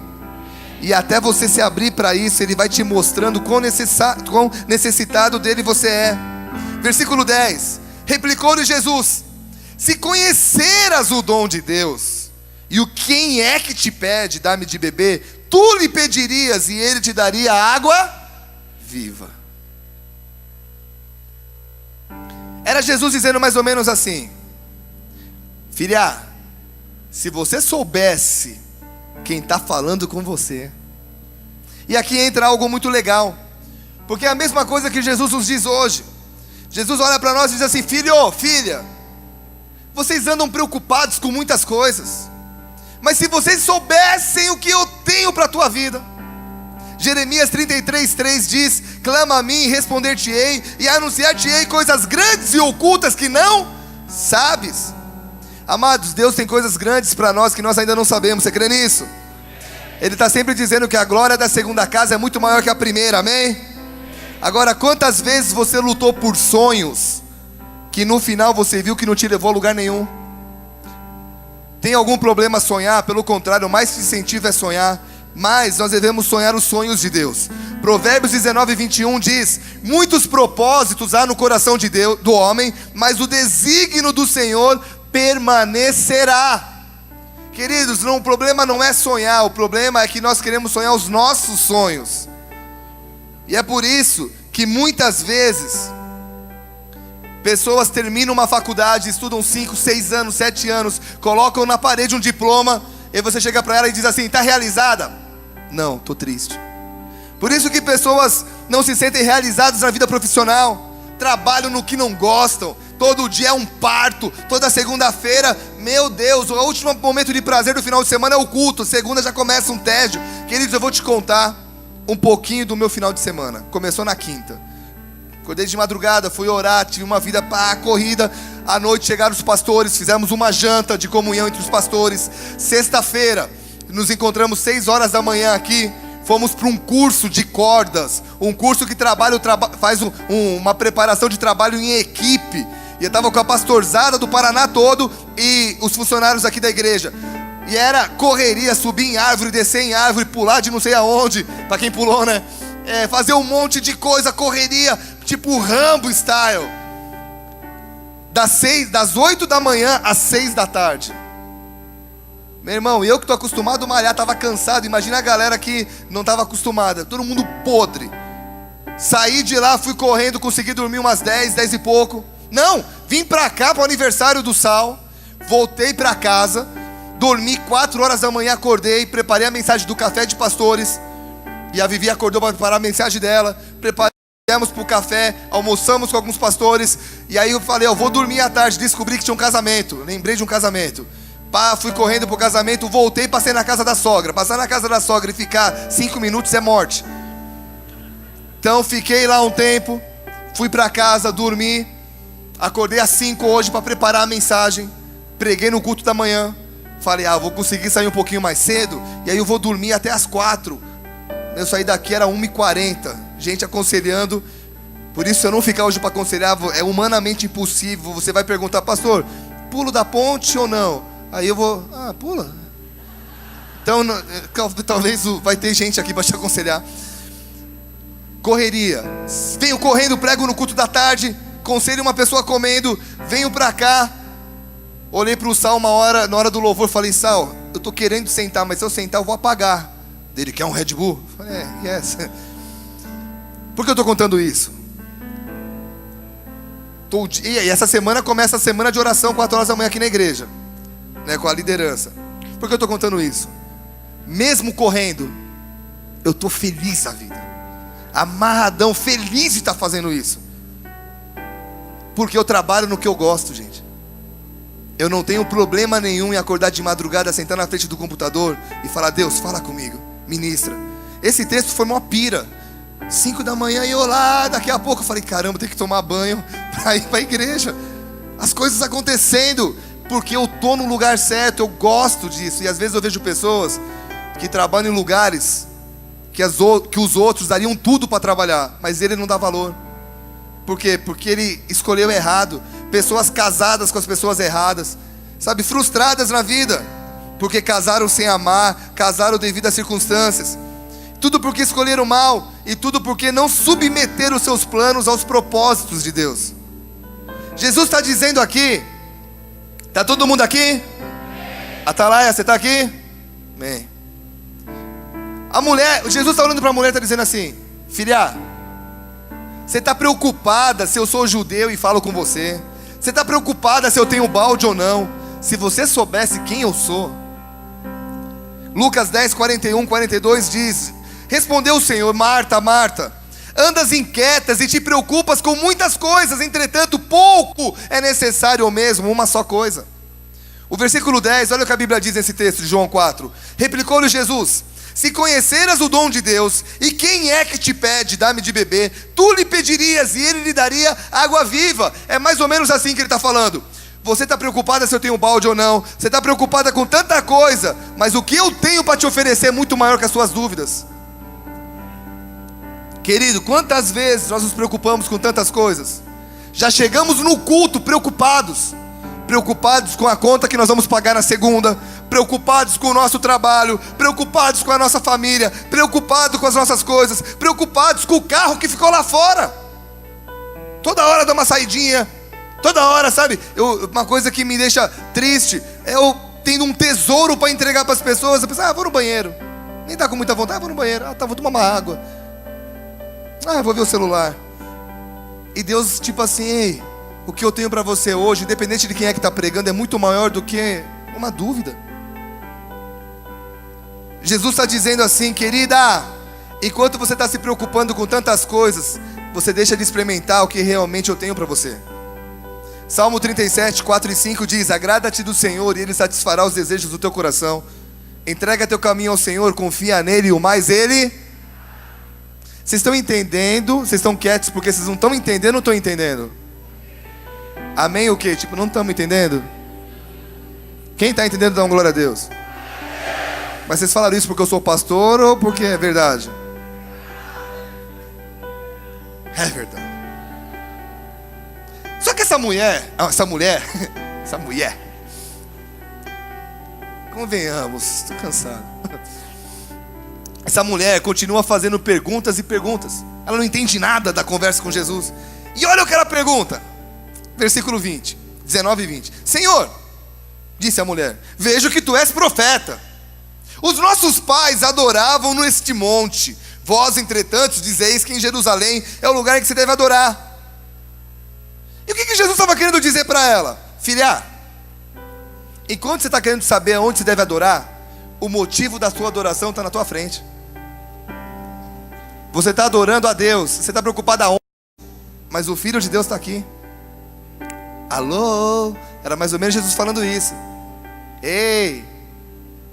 A: E até você se abrir para isso, Ele vai te mostrando quão necessitado dele você é. Versículo 10. Replicou-lhe Jesus: se conheceras o dom de Deus e o quem é que te pede, dá-me de beber, tu lhe pedirias e ele te daria água viva. Era Jesus dizendo mais ou menos assim: filha, se você soubesse quem está falando com você. E aqui entra algo muito legal, porque é a mesma coisa que Jesus nos diz hoje. Jesus olha para nós e diz assim: filho, filha, vocês andam preocupados com muitas coisas, mas se vocês soubessem o que eu tenho para a tua vida. Jeremias 33:3 diz: clama a mim e responder-te-ei, e anunciar-te-ei coisas grandes e ocultas que não sabes. Amados, Deus tem coisas grandes para nós que nós ainda não sabemos. Você crê nisso? Ele está sempre dizendo que a glória da segunda casa é muito maior que a primeira, amém? Agora, quantas vezes você lutou por sonhos que no final você viu que não te levou a lugar nenhum? Tem algum problema sonhar? Pelo contrário, mais que incentivo é sonhar. Mas nós devemos sonhar os sonhos de Deus. Provérbios 19:21 diz: muitos propósitos há no coração de Deus, do homem, mas o desígnio do Senhor permanecerá. Queridos, o problema não é sonhar, o problema é que nós queremos sonhar os nossos sonhos. E é por isso que muitas vezes pessoas terminam uma faculdade, estudam 5, 6 anos, 7 anos, colocam na parede um diploma, e você chega para ela e diz assim: está realizada? Não, estou triste. Por isso que pessoas não se sentem realizadas na vida profissional, trabalham no que não gostam, todo dia é um parto, toda segunda-feira, meu Deus, o último momento de prazer do final de semana é o culto, segunda já começa um tédio. Queridos, eu vou te contar um pouquinho do meu final de semana. Começou na quinta, acordei de madrugada, fui orar, tive uma vida corrida. À noite chegaram os pastores, fizemos uma janta de comunhão entre os pastores. Sexta-feira, nos encontramos 6 horas da manhã aqui. Fomos para um curso de cordas, um curso que faz uma preparação de trabalho em equipe. E eu estava com a pastorzada do Paraná todo e os funcionários aqui da igreja. E era correria, subir em árvore, descer em árvore, pular de não sei aonde, para quem pulou, né? Fazer um monte de coisa, correria, tipo Rambo style. Das 8 da manhã às 6 da tarde. Meu irmão, eu que estou acostumado a malhar, estava cansado. Imagina a galera que não estava acostumada. Todo mundo podre. Saí de lá, fui correndo, consegui dormir umas 10 e pouco. Não, vim para cá para o aniversário do Sal. Voltei para casa, dormi 4 horas da manhã, acordei, preparei a mensagem do café de pastores. E a Vivi acordou para preparar a mensagem dela. Preparamos para o café, almoçamos com alguns pastores. E aí eu falei, eu vou dormir à tarde. Descobri que tinha um casamento. Lembrei de um casamento. Pá, fui correndo pro casamento, voltei e passei na casa da sogra. Passar na casa da sogra e ficar 5 minutos é morte. Então fiquei lá um tempo. Fui para casa, dormi. Acordei às 5 hoje para preparar a mensagem. Preguei no culto da manhã. Falei, vou conseguir sair um pouquinho mais cedo. E aí eu vou dormir até às 4. Eu saí daqui, era 1h40. Gente aconselhando. Por isso, se eu não ficar hoje para aconselhar, é humanamente impossível. Você vai perguntar, pastor, pulo da ponte ou não? Aí eu vou, pula. Então, talvez vai ter gente aqui para te aconselhar. Correria. Venho correndo, prego no culto da tarde. Conselho uma pessoa comendo. Venho para cá. Olhei para o Sal na hora do louvor. Falei, Sal, eu estou querendo sentar, mas se eu sentar eu vou apagar. Ele quer um Red Bull? Falei, yes. Por que eu estou contando isso? E essa semana começa a semana de oração 4 horas da manhã aqui na igreja, né, com a liderança. Por que eu estou contando isso? Mesmo correndo, eu estou feliz da vida, amarradão, feliz de estar fazendo isso, porque eu trabalho no que eu gosto, gente. Eu não tenho problema nenhum em acordar de madrugada, sentar na frente do computador e falar, Deus, fala comigo, ministra. Esse texto foi uma pira. 5 da manhã e eu lá, daqui a pouco eu falei, caramba, tem que tomar banho para ir para a igreja. As coisas acontecendo, porque eu estou no lugar certo, eu gosto disso. E às vezes eu vejo pessoas que trabalham em lugares que os outros dariam tudo para trabalhar, mas ele não dá valor. Por quê? Porque ele escolheu errado. Pessoas casadas com as pessoas erradas, sabe, frustradas na vida, porque casaram sem amar, casaram devido às circunstâncias. Tudo porque escolheram mal, e tudo porque não submeteram os seus planos aos propósitos de Deus. Jesus está dizendo aqui, está todo mundo aqui? Atalaia, você está aqui? Amém. A mulher, Jesus está olhando para a mulher e está dizendo assim, filha, você está preocupada se eu sou judeu e falo com você? Você está preocupada se eu tenho balde ou não? Se você soubesse quem eu sou. Lucas 10, 41, 42 diz, respondeu o Senhor, Marta, Marta, andas inquietas e te preocupas com muitas coisas, entretanto pouco é necessário, ou mesmo uma só coisa. O versículo 10, olha o que a Bíblia diz nesse texto de João 4. Replicou-lhe Jesus, se conheceras o dom de Deus, e quem é que te pede, dá-me de beber, tu lhe pedirias e ele lhe daria água viva. É mais ou menos assim que ele está falando. Você está preocupada se eu tenho balde ou não, você está preocupada com tanta coisa, mas o que eu tenho para te oferecer é muito maior que as suas dúvidas. Querido, quantas vezes nós nos preocupamos com tantas coisas? Já chegamos no culto preocupados com a conta que nós vamos pagar na segunda, preocupados com o nosso trabalho, preocupados com a nossa família, preocupados com as nossas coisas, preocupados com o carro que ficou lá fora. Toda hora dá uma saidinha, toda hora, sabe? Uma coisa que me deixa triste é eu tendo um tesouro para entregar para as pessoas. Eu penso, vou no banheiro, nem tá com muita vontade, vou no banheiro, vou tomar uma água, vou ver o celular. E Deus tipo assim, ei, o que eu tenho para você hoje, independente de quem é que está pregando, é muito maior do que uma dúvida. Jesus está dizendo assim, querida, enquanto você está se preocupando com tantas coisas, você deixa de experimentar o que realmente eu tenho para você. Salmo 37, 4 e 5 diz, agrada-te do Senhor e Ele satisfará os desejos do teu coração. Entrega teu caminho ao Senhor, confia nele e o mais Ele... Vocês estão entendendo? Vocês estão quietos porque vocês não estão entendendo ou estão entendendo? Amém o quê? Tipo, não estamos entendendo? Quem está entendendo, dá uma glória a Deus. Mas vocês falaram isso porque eu sou pastor ou porque é verdade? É verdade. Só que essa mulher, convenhamos, estou cansado. Essa mulher continua fazendo perguntas e perguntas. Ela não entende nada da conversa com Jesus. E olha o que ela pergunta. Versículo 20, 19 e 20. Senhor, disse a mulher, vejo que tu és profeta. Os nossos pais adoravam neste monte. Vós, entretanto, dizeis que em Jerusalém é o lugar em que se deve adorar. E o que Jesus estava querendo dizer para ela? Filha, enquanto você está querendo saber aonde se deve adorar, o motivo da sua adoração está na tua frente. Você está adorando a Deus, você está preocupado aonde? Mas o Filho de Deus está aqui. Alô? Era mais ou menos Jesus falando isso. Ei,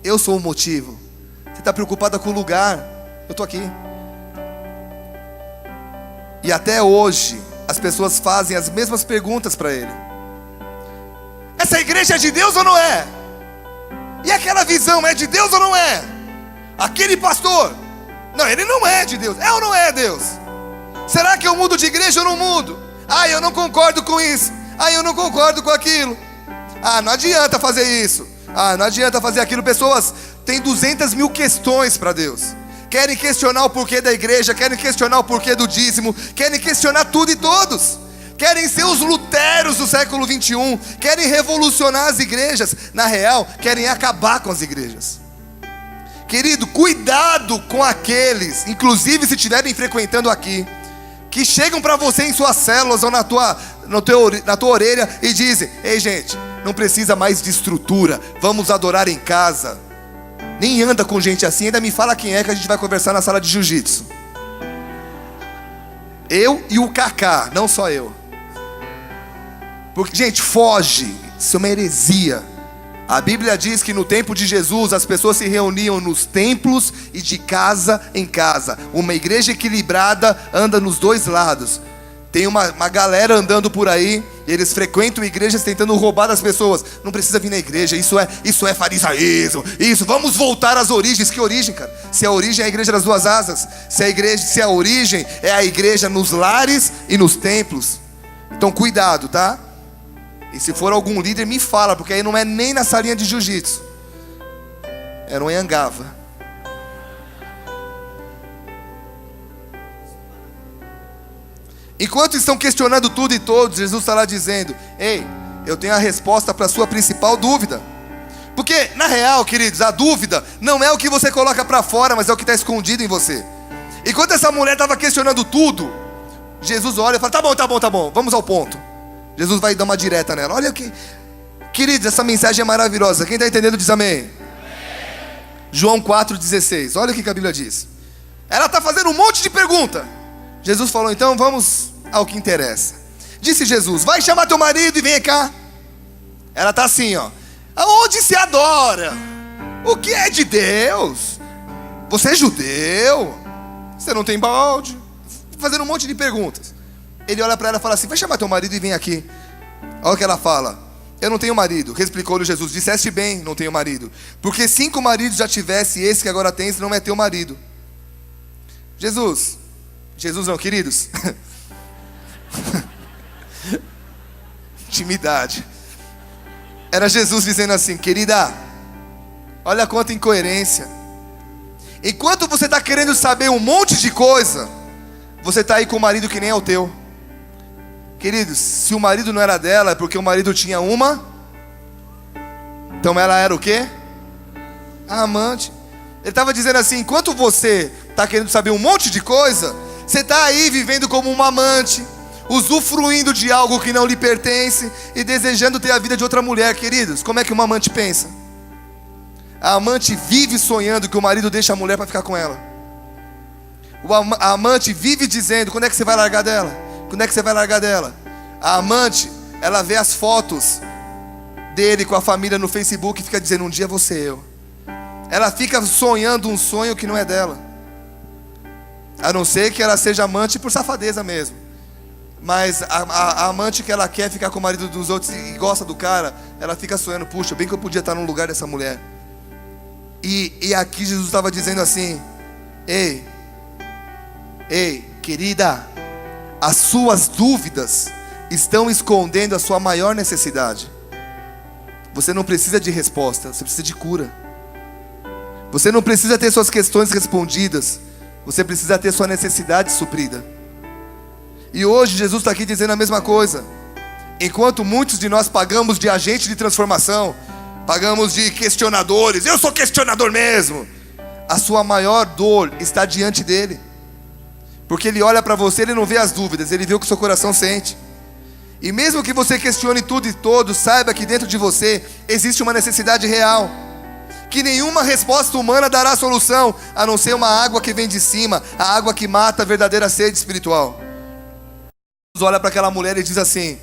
A: eu sou o motivo. Você está preocupada com o lugar, eu estou aqui. E até hoje as pessoas fazem as mesmas perguntas para Ele. Essa igreja é de Deus ou não é? E aquela visão é de Deus ou não é? Aquele pastor, não, ele não é de Deus. É ou não é Deus? Será que eu mudo de igreja ou não mudo? Ah, eu não concordo com isso. Ah, eu não concordo com aquilo. Ah, não adianta fazer isso. Ah, não adianta fazer aquilo. Pessoas têm 200 mil questões para Deus. Querem questionar o porquê da igreja, querem questionar o porquê do dízimo, querem questionar tudo e todos. Querem ser os Luteros do século 21, querem revolucionar as igrejas. Na real, querem acabar com as igrejas. Querido, cuidado com aqueles, inclusive se estiverem frequentando aqui, que chegam para você em suas células ou na tua orelha e dizem: ei gente, não precisa mais de estrutura, vamos adorar em casa. Nem anda com gente assim, ainda me fala quem é que a gente vai conversar na sala de jiu-jitsu. Eu e o Kaká, não só eu. Porque, gente, foge, isso é uma heresia. A Bíblia diz que no tempo de Jesus as pessoas se reuniam nos templos e de casa em casa. Uma igreja equilibrada anda nos dois lados. Tem uma galera andando por aí, eles frequentam igrejas tentando roubar das pessoas. Não precisa vir na igreja, isso é farisaísmo. Isso, vamos voltar às origens. Que origem, cara? Se a origem é a igreja das duas asas, se a origem é a igreja nos lares e nos templos. Então cuidado, tá? E se for algum líder, me fala, porque aí não é nem na salinha de jiu-jitsu, é no Anhangava. Enquanto estão questionando tudo e todos, Jesus está lá dizendo: ei, eu tenho a resposta para a sua principal dúvida. Porque, na real, queridos, a dúvida não é o que você coloca para fora, mas é o que está escondido em você. Enquanto essa mulher estava questionando tudo, Jesus olha e fala: tá bom, vamos ao ponto. Jesus vai dar uma direta nela. Olha que, queridos, essa mensagem é maravilhosa. Quem está entendendo diz amém. Amém. João 4,16. Olha o que a Bíblia diz. Ela está fazendo um monte de pergunta. Jesus falou: então vamos ao que interessa. Disse Jesus: vai chamar teu marido e vem cá. Ela está assim, ó: aonde se adora? O que é de Deus? Você é judeu? Você não tem balde? Fazendo um monte de perguntas. Ele olha para ela e fala assim: vai chamar teu marido e vem aqui. Olha o que ela fala: eu não tenho marido. Resplicou-lhe Jesus: disseste bem, não tenho marido. Porque 5 maridos já tivesse, e esse que agora tens não é teu marido. Jesus não, queridos. Intimidade. Era Jesus dizendo assim: querida, olha quanta incoerência. Enquanto você está querendo saber um monte de coisa, você está aí com o marido que nem é o teu. Queridos, se o marido não era dela, é porque o marido tinha uma. Então ela era o quê? A amante. Ele estava dizendo assim: enquanto você está querendo saber um monte de coisa, você está aí vivendo como uma amante, usufruindo de algo que não lhe pertence e desejando ter a vida de outra mulher. Queridos, como é que uma amante pensa? A amante vive sonhando que o marido deixa a mulher para ficar com ela. A amante vive dizendo: quando é que você vai largar dela? Quando é que você vai largar dela? A amante, ela vê as fotos dele com a família no Facebook e fica dizendo: um dia vou ser eu. Ela fica sonhando um sonho que não é dela. A não ser que ela seja amante por safadeza mesmo. Mas a amante que ela quer ficar com o marido dos outros e gosta do cara, ela fica sonhando: puxa, bem que eu podia estar no lugar dessa mulher. E aqui Jesus estava dizendo assim: ei, querida, as suas dúvidas estão escondendo a sua maior necessidade. Você não precisa de resposta, você precisa de cura. Você não precisa ter suas questões respondidas, você precisa ter sua necessidade suprida. E hoje Jesus está aqui dizendo a mesma coisa. Enquanto muitos de nós pagamos de agente de transformação, pagamos de questionadores, eu sou questionador mesmo, a sua maior dor está diante dele. Porque ele olha para você, ele não vê as dúvidas, ele vê o que o seu coração sente. E mesmo que você questione tudo e todos, saiba que dentro de você existe uma necessidade real. que nenhuma resposta humana dará solução, a não ser uma água que vem de cima, a água que mata a verdadeira sede espiritual. Jesus olha para aquela mulher e diz assim: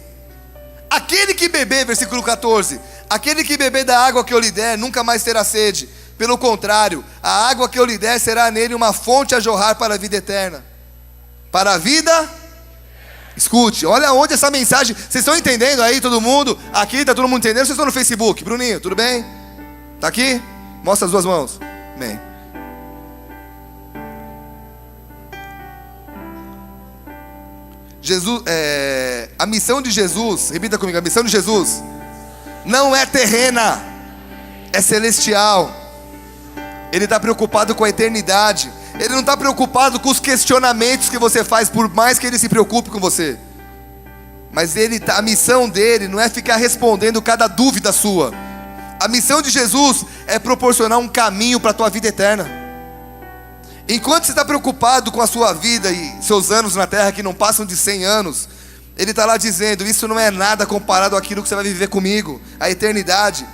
A: aquele que beber, versículo 14, aquele que beber da água que eu lhe der, nunca mais terá sede. Pelo contrário, a água que eu lhe der será nele uma fonte a jorrar para a vida eterna. Para a vida... Escute, olha onde essa mensagem... Vocês estão entendendo aí, todo mundo? Aqui, está todo mundo entendendo? Vocês estão no Facebook? Bruninho, tudo bem? Está aqui? Mostra as duas mãos. Amém. Jesus, a missão de Jesus, repita comigo, a missão de Jesus não é terrena, é celestial. Ele está preocupado com a eternidade. Ele não está preocupado com os questionamentos que você faz, por mais que ele se preocupe com você. Mas a missão dele não é ficar respondendo cada dúvida sua. A missão de Jesus é proporcionar um caminho para a tua vida eterna. Enquanto você está preocupado com a sua vida e seus anos na terra que não passam de 100 anos, ele está lá dizendo: isso não é nada comparado àquilo que você vai viver comigo, a eternidade.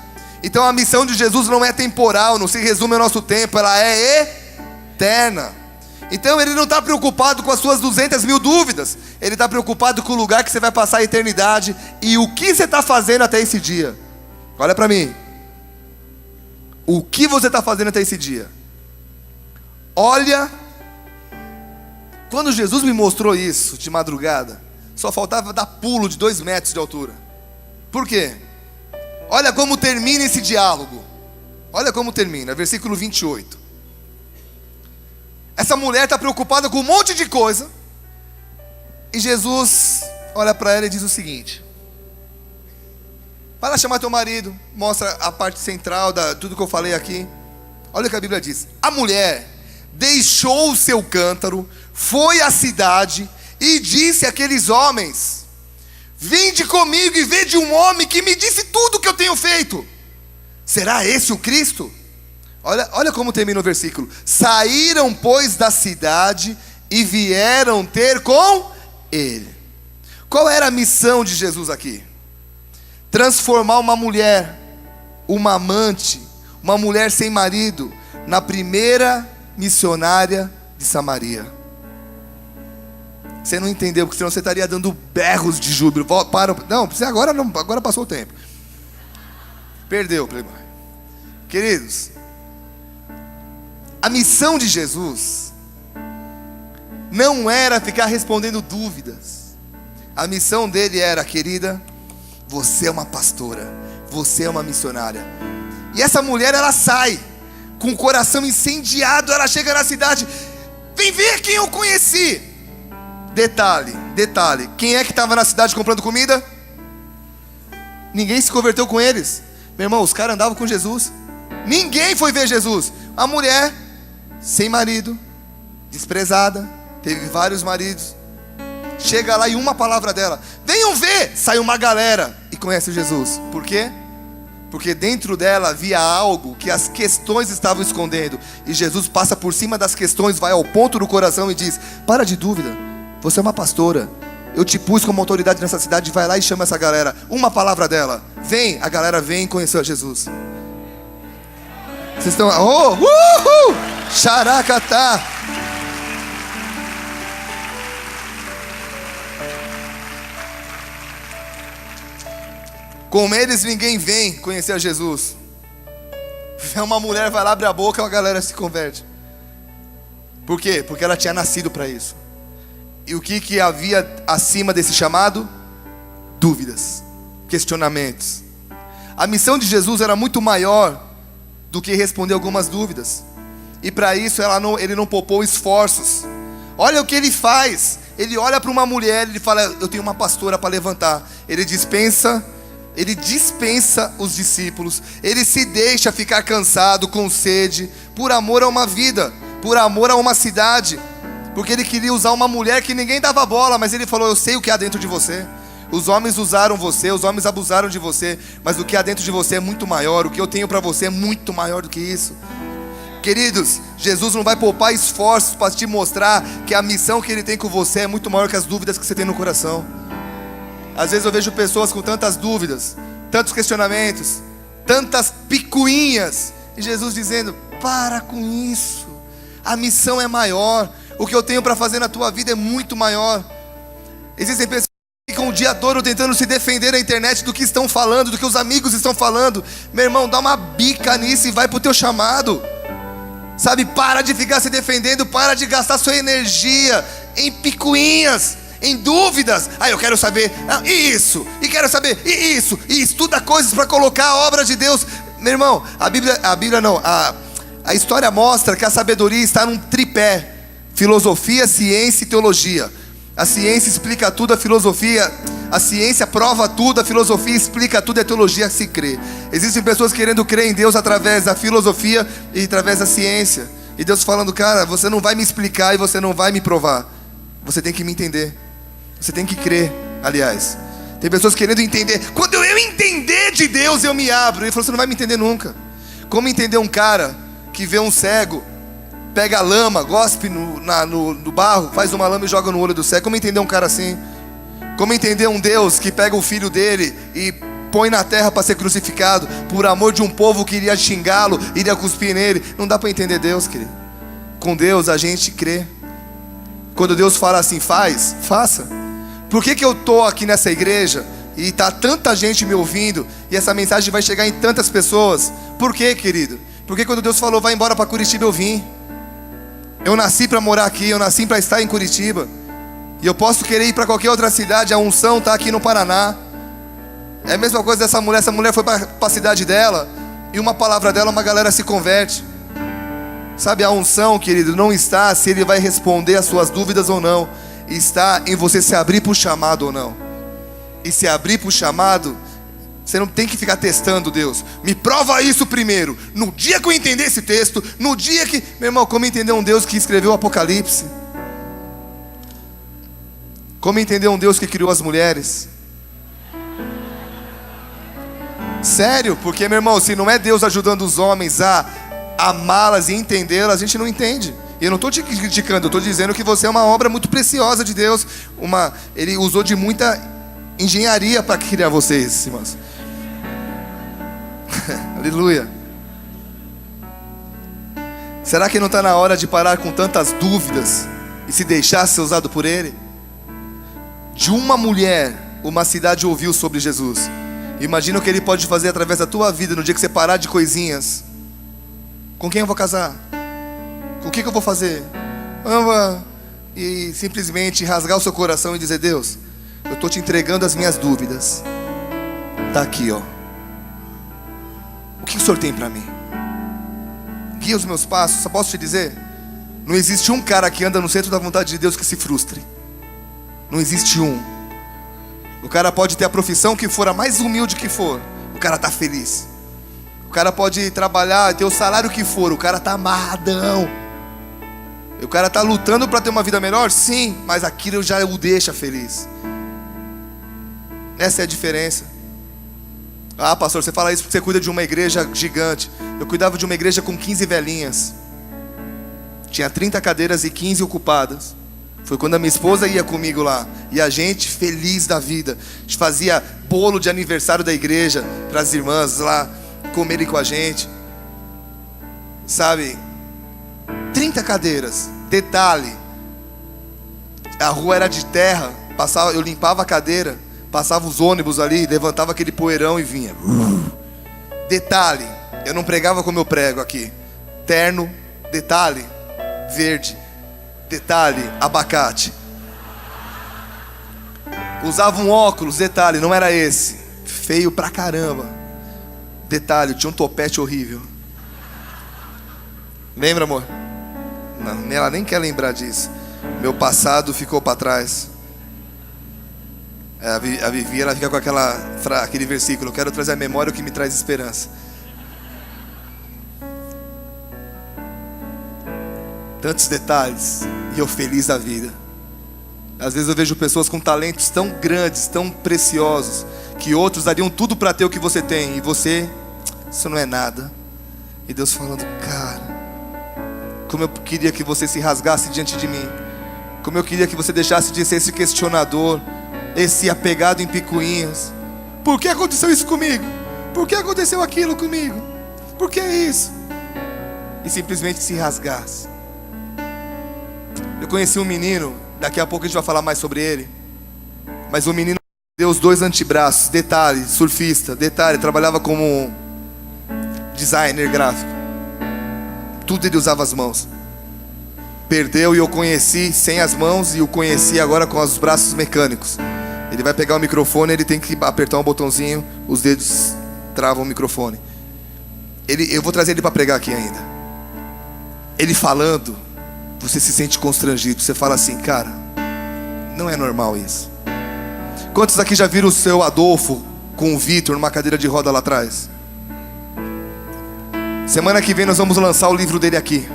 A: Então a missão de Jesus não é temporal, não se resume ao nosso tempo, ela é eterna. Então ele não está preocupado com as suas 200 mil dúvidas, ele está preocupado com o lugar que você vai passar a eternidade e o que você está fazendo até esse dia. Olha para mim, o que você está fazendo até esse dia? Olha, quando Jesus me mostrou isso de madrugada, só faltava dar pulo de 2 metros de altura. Por quê? Olha como termina esse diálogo. Olha como termina, versículo 28. Essa mulher está preocupada com um monte de coisa, e Jesus olha para ela e diz o seguinte: vai lá chamar teu marido. Mostra a parte central de tudo que eu falei aqui. Olha o que a Bíblia diz: a mulher deixou o seu cântaro, foi à cidade e disse àqueles homens: vinde comigo e vede um homem que me disse tudo o que eu tenho feito. Será esse o Cristo? Olha como termina o versículo. Saíram, pois, da cidade e vieram ter com ele. Qual era a missão de Jesus aqui? Transformar uma mulher, uma amante, uma mulher sem marido, na primeira missionária de Samaria. Você não entendeu, porque senão você estaria dando berros de júbilo. Não, agora passou o tempo. Perdeu, Playboy. Queridos, a missão de Jesus não era ficar respondendo dúvidas. A missão dele era: querida, você é uma pastora, você é uma missionária. E essa mulher, ela sai com o coração incendiado. Ela chega na cidade: vem ver quem eu conheci. Detalhe, quem é que estava na cidade comprando comida? Ninguém se converteu com eles. Meu irmão, os caras andavam com Jesus. Ninguém foi ver Jesus. A mulher, sem marido, desprezada, teve vários maridos, chega lá e uma palavra dela: venham ver. Sai uma galera e conhece Jesus. Por quê? Porque dentro dela havia algo que as questões estavam escondendo. E Jesus passa por cima das questões, vai ao ponto do coração e diz: para de dúvida, você é uma pastora, eu te pus como autoridade nessa cidade. Vai lá e chama essa galera. Uma palavra dela: vem. A galera vem e conheceu a Jesus. Vocês estão... Xaracatá. Com eles ninguém vem conhecer a Jesus. Uma mulher vai lá, abre a boca e a galera se converte. Por quê? Porque ela tinha nascido para isso. E o que havia acima desse chamado? Dúvidas, questionamentos. A missão de Jesus era muito maior do que responder algumas dúvidas. E para isso ele não poupou esforços. Olha o que ele faz. Ele olha para uma mulher, ele fala: eu tenho uma pastora para levantar. Ele dispensa os discípulos. Ele se deixa ficar cansado, com sede, por amor a uma vida, por amor a uma cidade. Porque ele queria usar uma mulher que ninguém dava bola, mas ele falou: eu sei o que há dentro de você. Os homens usaram você, os homens abusaram de você, mas o que há dentro de você é muito maior. O que eu tenho para você é muito maior do que isso. Queridos, Jesus não vai poupar esforços para te mostrar que a missão que ele tem com você é muito maior que as dúvidas que você tem no coração. Às vezes eu vejo pessoas com tantas dúvidas, tantos questionamentos, tantas picuinhas, E Jesus dizendo: para com isso, a missão é maior, o que eu tenho para fazer na tua vida é muito maior. Existem pessoas que ficam o dia todo tentando se defender na internet do que estão falando, do que os amigos estão falando. Meu irmão, dá uma bica nisso e vai pro teu chamado. Sabe, para de ficar se defendendo, para de gastar sua energia em picuinhas, em dúvidas. Eu quero saber isso, e quero saber isso, e estuda coisas para colocar a obra de Deus. Meu irmão, a história mostra que a sabedoria está num tripé: filosofia, ciência e teologia. A ciência explica tudo, a ciência prova tudo, a filosofia explica tudo, a teologia se crê. Existem pessoas querendo crer em Deus através da filosofia e através da ciência. E Deus falando: cara, você não vai me explicar e você não vai me provar. Você tem que me entender. Você tem que crer, aliás. Tem pessoas querendo entender. Quando eu entender de Deus, eu me abro. Ele falou: você não vai me entender nunca. Como entender um cara que vê um cego, pega a lama, gospe no barro, faz uma lama e joga no olho do cego? Como entender um cara assim? Como entender um Deus que pega o filho dele e põe na terra para ser crucificado por amor de um povo que iria xingá-lo, iria cuspir nele? Não dá para entender Deus, querido. Com Deus a gente crê. Quando Deus fala assim: faz, faça. Por que eu estou aqui nessa igreja e está tanta gente me ouvindo e essa mensagem vai chegar em tantas pessoas? Por quê, querido? Porque quando Deus falou: vai embora para Curitiba, eu vim. Eu nasci para morar aqui, eu nasci para estar em Curitiba. E eu posso querer ir para qualquer outra cidade, a unção está aqui no Paraná. É a mesma coisa dessa mulher. Essa mulher foi para a cidade dela e uma palavra dela, uma galera se converte. Sabe, a unção, querido, não está se Ele vai responder as suas dúvidas ou não. Está em você se abrir para o chamado ou não. E se abrir para o chamado, você não tem que ficar testando Deus. Me prova isso primeiro. No dia que eu entender esse texto, no dia que... Meu irmão, como entender um Deus que escreveu o Apocalipse? Como entender um Deus que criou as mulheres? Sério, porque, meu irmão, se não é Deus ajudando os homens a amá-las e entendê-las, a gente não entende. E eu não estou te criticando, eu estou dizendo que você é uma obra muito preciosa de Deus. Ele usou de muita engenharia para criar vocês, irmãos. Aleluia. Será que não está na hora de parar com tantas dúvidas e se deixar ser usado por Ele? De uma mulher, uma cidade ouviu sobre Jesus. Imagina o que Ele pode fazer através da tua vida no dia que você parar de coisinhas. Com quem eu vou casar? Com o que eu vou fazer? E simplesmente rasgar o seu coração e dizer: Deus, eu estou te entregando as minhas dúvidas. Está aqui, ó. O que o Senhor tem para mim? Guia os meus passos. Só posso te dizer: não existe um cara que anda no centro da vontade de Deus que se frustre. Não existe um. O cara pode ter a profissão que for, a mais humilde que for, o cara está feliz. O cara pode trabalhar, ter o salário que for, o cara está amarradão. O cara está lutando para ter uma vida melhor? Sim, mas aquilo já o deixa feliz. Essa é a diferença. Ah, pastor, você fala isso porque você cuida de uma igreja gigante. Eu cuidava de uma igreja com 15 velhinhas. Tinha 30 cadeiras e 15 ocupadas. Foi quando a minha esposa ia comigo lá. E a gente, feliz da vida, a gente fazia bolo de aniversário da igreja para as irmãs lá comerem com a gente. Sabe, 30 cadeiras. Detalhe, a rua era de terra. Eu limpava a cadeira, passava os ônibus ali, levantava aquele poeirão e vinha. Detalhe, eu não pregava como eu prego aqui. Terno, detalhe, verde. Detalhe, abacate. Usava um óculos, detalhe, não era esse. Feio pra caramba. Detalhe, tinha um topete horrível. Lembra, amor? Não, ela nem quer lembrar disso. Meu passado ficou para trás. A Vivi, ela fica com aquele versículo: eu quero trazer à memória o que me traz esperança. Tantos detalhes, e eu feliz da vida. Às vezes eu vejo pessoas com talentos tão grandes, tão preciosos, que outros dariam tudo para ter o que você tem, e você, isso não é nada. E Deus falando: cara, como eu queria que você se rasgasse diante de mim. Como eu queria que você deixasse de ser esse questionador, esse apegado em picuinhas. Por que aconteceu isso comigo? Por que aconteceu aquilo comigo? Por que isso? e simplesmente se rasgasse. Eu conheci um menino, daqui a pouco a gente vai falar mais sobre ele, mas o menino deu os 2 antebraços, detalhe, surfista, detalhe, trabalhava como designer gráfico, tudo ele usava as mãos. Perdeu, e eu conheci sem as mãos, e o conheci agora com os braços mecânicos. Ele vai pegar o microfone, ele tem que apertar um botãozinho, os dedos travam o microfone. Eu vou trazer ele para pregar aqui ainda. Ele falando, você se sente constrangido. Você fala assim, cara, não é normal isso. Quantos aqui já viram o seu Adolfo com o Vitor numa cadeira de roda lá atrás? Semana que vem nós vamos lançar o livro dele aqui.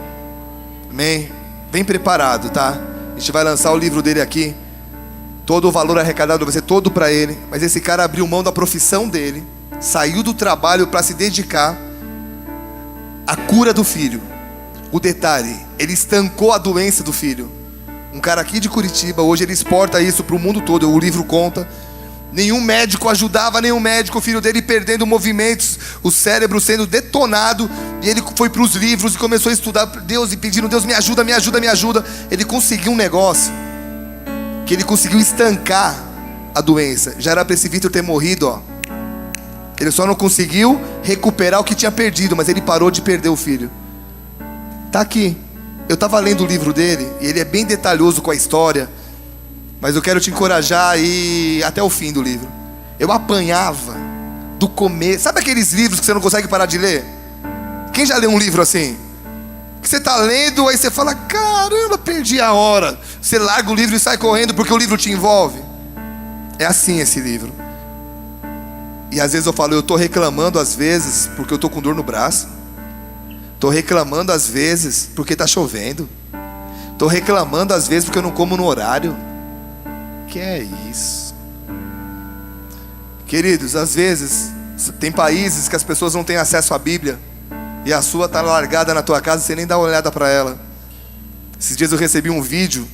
A: Amém? Bem preparado, tá? A gente vai lançar o livro dele aqui. Todo o valor arrecadado vai ser todo para ele. Mas esse cara abriu mão da profissão dele, saiu do trabalho para se dedicar à cura do filho. O detalhe, ele estancou a doença do filho. Um cara aqui de Curitiba, hoje ele exporta isso para o mundo todo. O livro conta. Nenhum médico ajudava, nenhum médico. O filho dele perdendo movimentos, o cérebro sendo detonado. E ele foi para os livros e começou a estudar Deus e pedindo, Deus me ajuda, me ajuda, me ajuda. Ele conseguiu um negócio que ele conseguiu estancar a doença. Já era para esse Vitor ter morrido, ó. Ele só não conseguiu recuperar o que tinha perdido, mas ele parou de perder o filho. Tá aqui. Eu estava lendo o livro dele, e ele é bem detalhoso com a história, mas eu quero te encorajar a ir até o fim do livro. Eu apanhava do começo. Sabe aqueles livros que você não consegue parar de ler? Quem já leu um livro assim? Que você está lendo, aí você fala, caramba, perdi a hora. Você larga o livro e sai correndo porque o livro te envolve. É assim esse livro. E às vezes eu falo, eu estou reclamando às vezes porque eu estou com dor no braço. Estou reclamando às vezes porque está chovendo. Estou reclamando às vezes porque eu não como no horário. Que é isso? Queridos, às vezes tem países que as pessoas não têm acesso à Bíblia, e a sua está largada na tua casa, você nem dá uma olhada para ela. Esses dias eu recebi um vídeo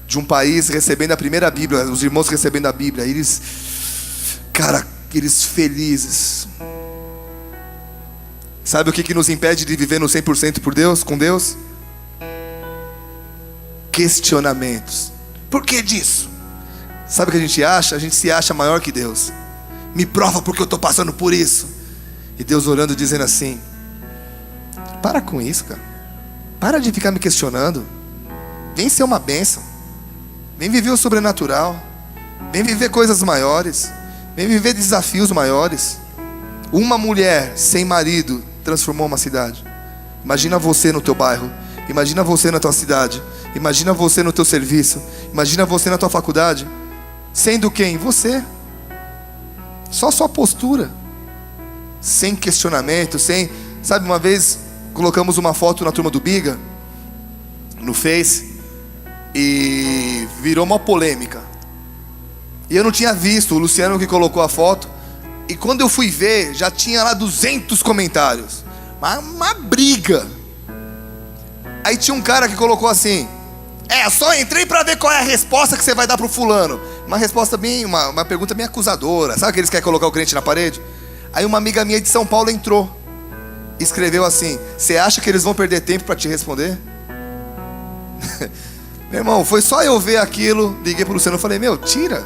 A: de um país recebendo a primeira Bíblia, os irmãos recebendo a Bíblia. Eles, cara, eles felizes. Sabe o que nos impede de viver no 100% por Deus, com Deus? Questionamentos. Por que disso? Sabe o que a gente acha? A gente se acha maior que Deus. Me prova porque eu estou passando por isso. E Deus orando, dizendo assim, para com isso, cara. Para de ficar me questionando. Vem ser uma bênção. Vem viver o sobrenatural. Vem viver coisas maiores. Vem viver desafios maiores. Uma mulher sem marido transformou uma cidade. Imagina você no teu bairro. Imagina você na tua cidade. Imagina você no teu serviço. Imagina você na tua faculdade. Sendo quem? Você. Só sua postura. Sem questionamento, sem... Sabe, uma vez colocamos uma foto na turma do Biga no Face e virou uma polêmica. E eu não tinha visto, o Luciano que colocou a foto. E quando eu fui ver, já tinha lá 200 comentários. Uma briga. Aí tinha um cara que colocou assim: só entrei pra ver qual é a resposta que você vai dar pro fulano. Uma resposta bem, uma pergunta bem acusadora. Sabe que eles querem colocar o crente na parede? Aí uma amiga minha de São Paulo entrou e escreveu assim: você acha que eles vão perder tempo pra te responder? Meu irmão, foi só eu ver aquilo. Liguei pro Luciano e falei: meu, tira.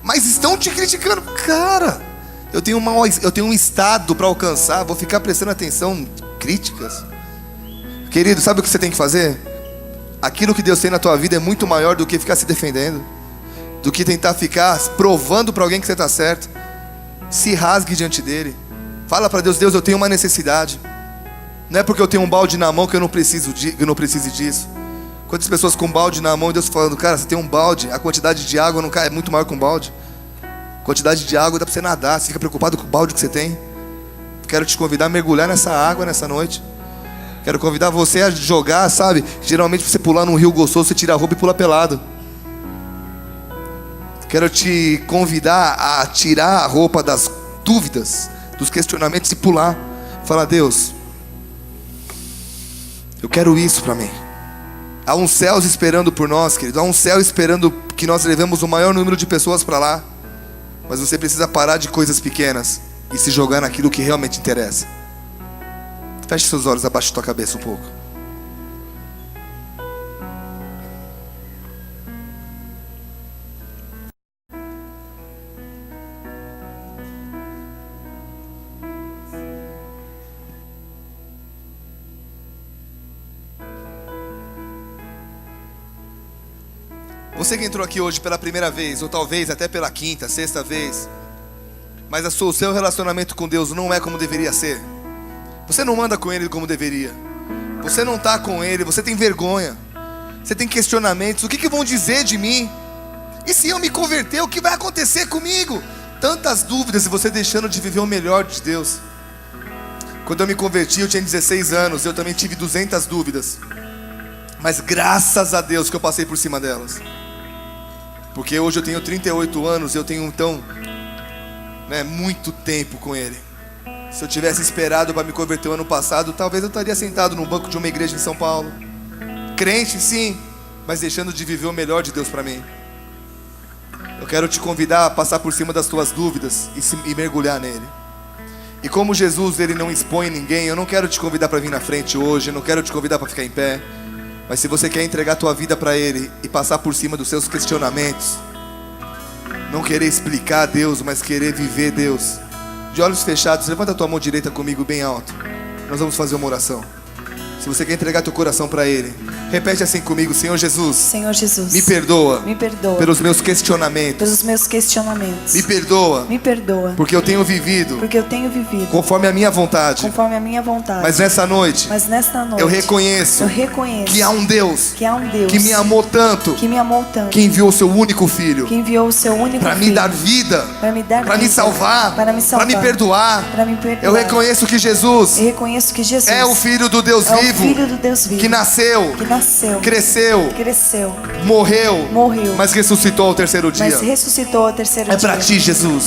A: Mas estão te criticando. Cara, eu tenho um estado para alcançar. Vou ficar prestando atenção em críticas. Querido, sabe o que você tem que fazer? Aquilo que Deus tem na tua vida é muito maior do que ficar se defendendo, do que tentar ficar provando para alguém que você está certo. Se rasgue diante dele. Fala para Deus: Deus, eu tenho uma necessidade. Não é porque eu tenho um balde na mão que eu não precise disso. Quantas pessoas com um balde na mão e Deus falando: cara, você tem um balde, a quantidade de água não cai, é muito maior que um balde. A quantidade de água dá para você nadar. Você fica preocupado com o balde que você tem? Quero te convidar a mergulhar nessa água nessa noite. Quero convidar você a jogar, sabe? Geralmente você pular num rio gostoso, você tira a roupa e pula pelado. Quero te convidar a tirar a roupa das dúvidas, dos questionamentos e pular. Falar: Deus, eu quero isso para mim. Há uns céus esperando por nós, querido. Há um céu esperando que nós levemos o maior número de pessoas para lá. Mas você precisa parar de coisas pequenas e se jogar naquilo que realmente interessa. Feche seus olhos, abaixe tua cabeça um pouco. Você que entrou aqui hoje pela primeira vez, ou talvez até pela quinta, sexta vez, mas o seu relacionamento com Deus não é como deveria ser. Você não anda com Ele como deveria. Você não está com Ele, você tem vergonha. Você tem questionamentos. O que vão dizer de mim? E se eu me converter, o que vai acontecer comigo? Tantas dúvidas e você deixando de viver o melhor de Deus. Quando eu me converti, eu tinha 16 anos. Eu também tive 200 dúvidas. Mas graças a Deus que eu passei por cima delas. Porque hoje eu tenho 38 anos, eu tenho então muito tempo com Ele. Se eu tivesse esperado para me converter o ano passado, talvez eu estaria sentado no banco de uma igreja em São Paulo. Crente sim, mas deixando de viver o melhor de Deus para mim. Eu quero te convidar a passar por cima das tuas dúvidas e mergulhar nele. E como Jesus ele não expõe ninguém, eu não quero te convidar para vir na frente hoje, eu não quero te convidar para ficar em pé. Mas se você quer entregar a tua vida para Ele e passar por cima dos seus questionamentos, não querer explicar a Deus, mas querer viver Deus, de olhos fechados, levanta a tua mão direita comigo bem alto. Nós vamos fazer uma oração. Se você quer entregar teu coração para Ele, repete assim comigo: Senhor Jesus,
B: Senhor Jesus,
A: me perdoa pelos meus questionamentos. Me perdoa porque eu tenho vivido conforme a minha vontade. Mas nessa noite eu reconheço que há um Deus que me amou tanto, que enviou o seu único filho para me dar vida, para me salvar, para me perdoar. Eu reconheço que Jesus é o Filho do Deus vivo, que nasceu, cresceu, morreu, mas ressuscitou ao terceiro dia. É para ti, Jesus,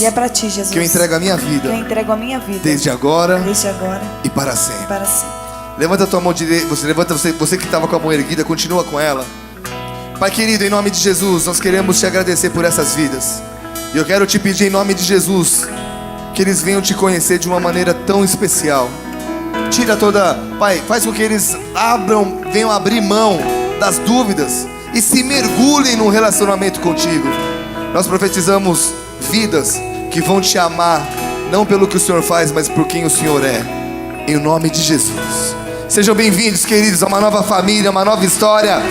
A: que eu entrego a minha vida, desde agora e para sempre. Levanta a tua mão direita, você que estava com a mão erguida, continua com ela. Pai querido, em nome de Jesus, nós queremos te agradecer por essas vidas. E eu quero te pedir em nome de Jesus que eles venham te conhecer de uma maneira tão especial. Tira Pai, faz com que eles venham abrir mão das dúvidas e se mergulhem num relacionamento contigo. Nós profetizamos vidas que vão te amar, não pelo que o Senhor faz, mas por quem o Senhor é. Em nome de Jesus. Sejam bem-vindos, queridos, a uma nova família, uma nova história.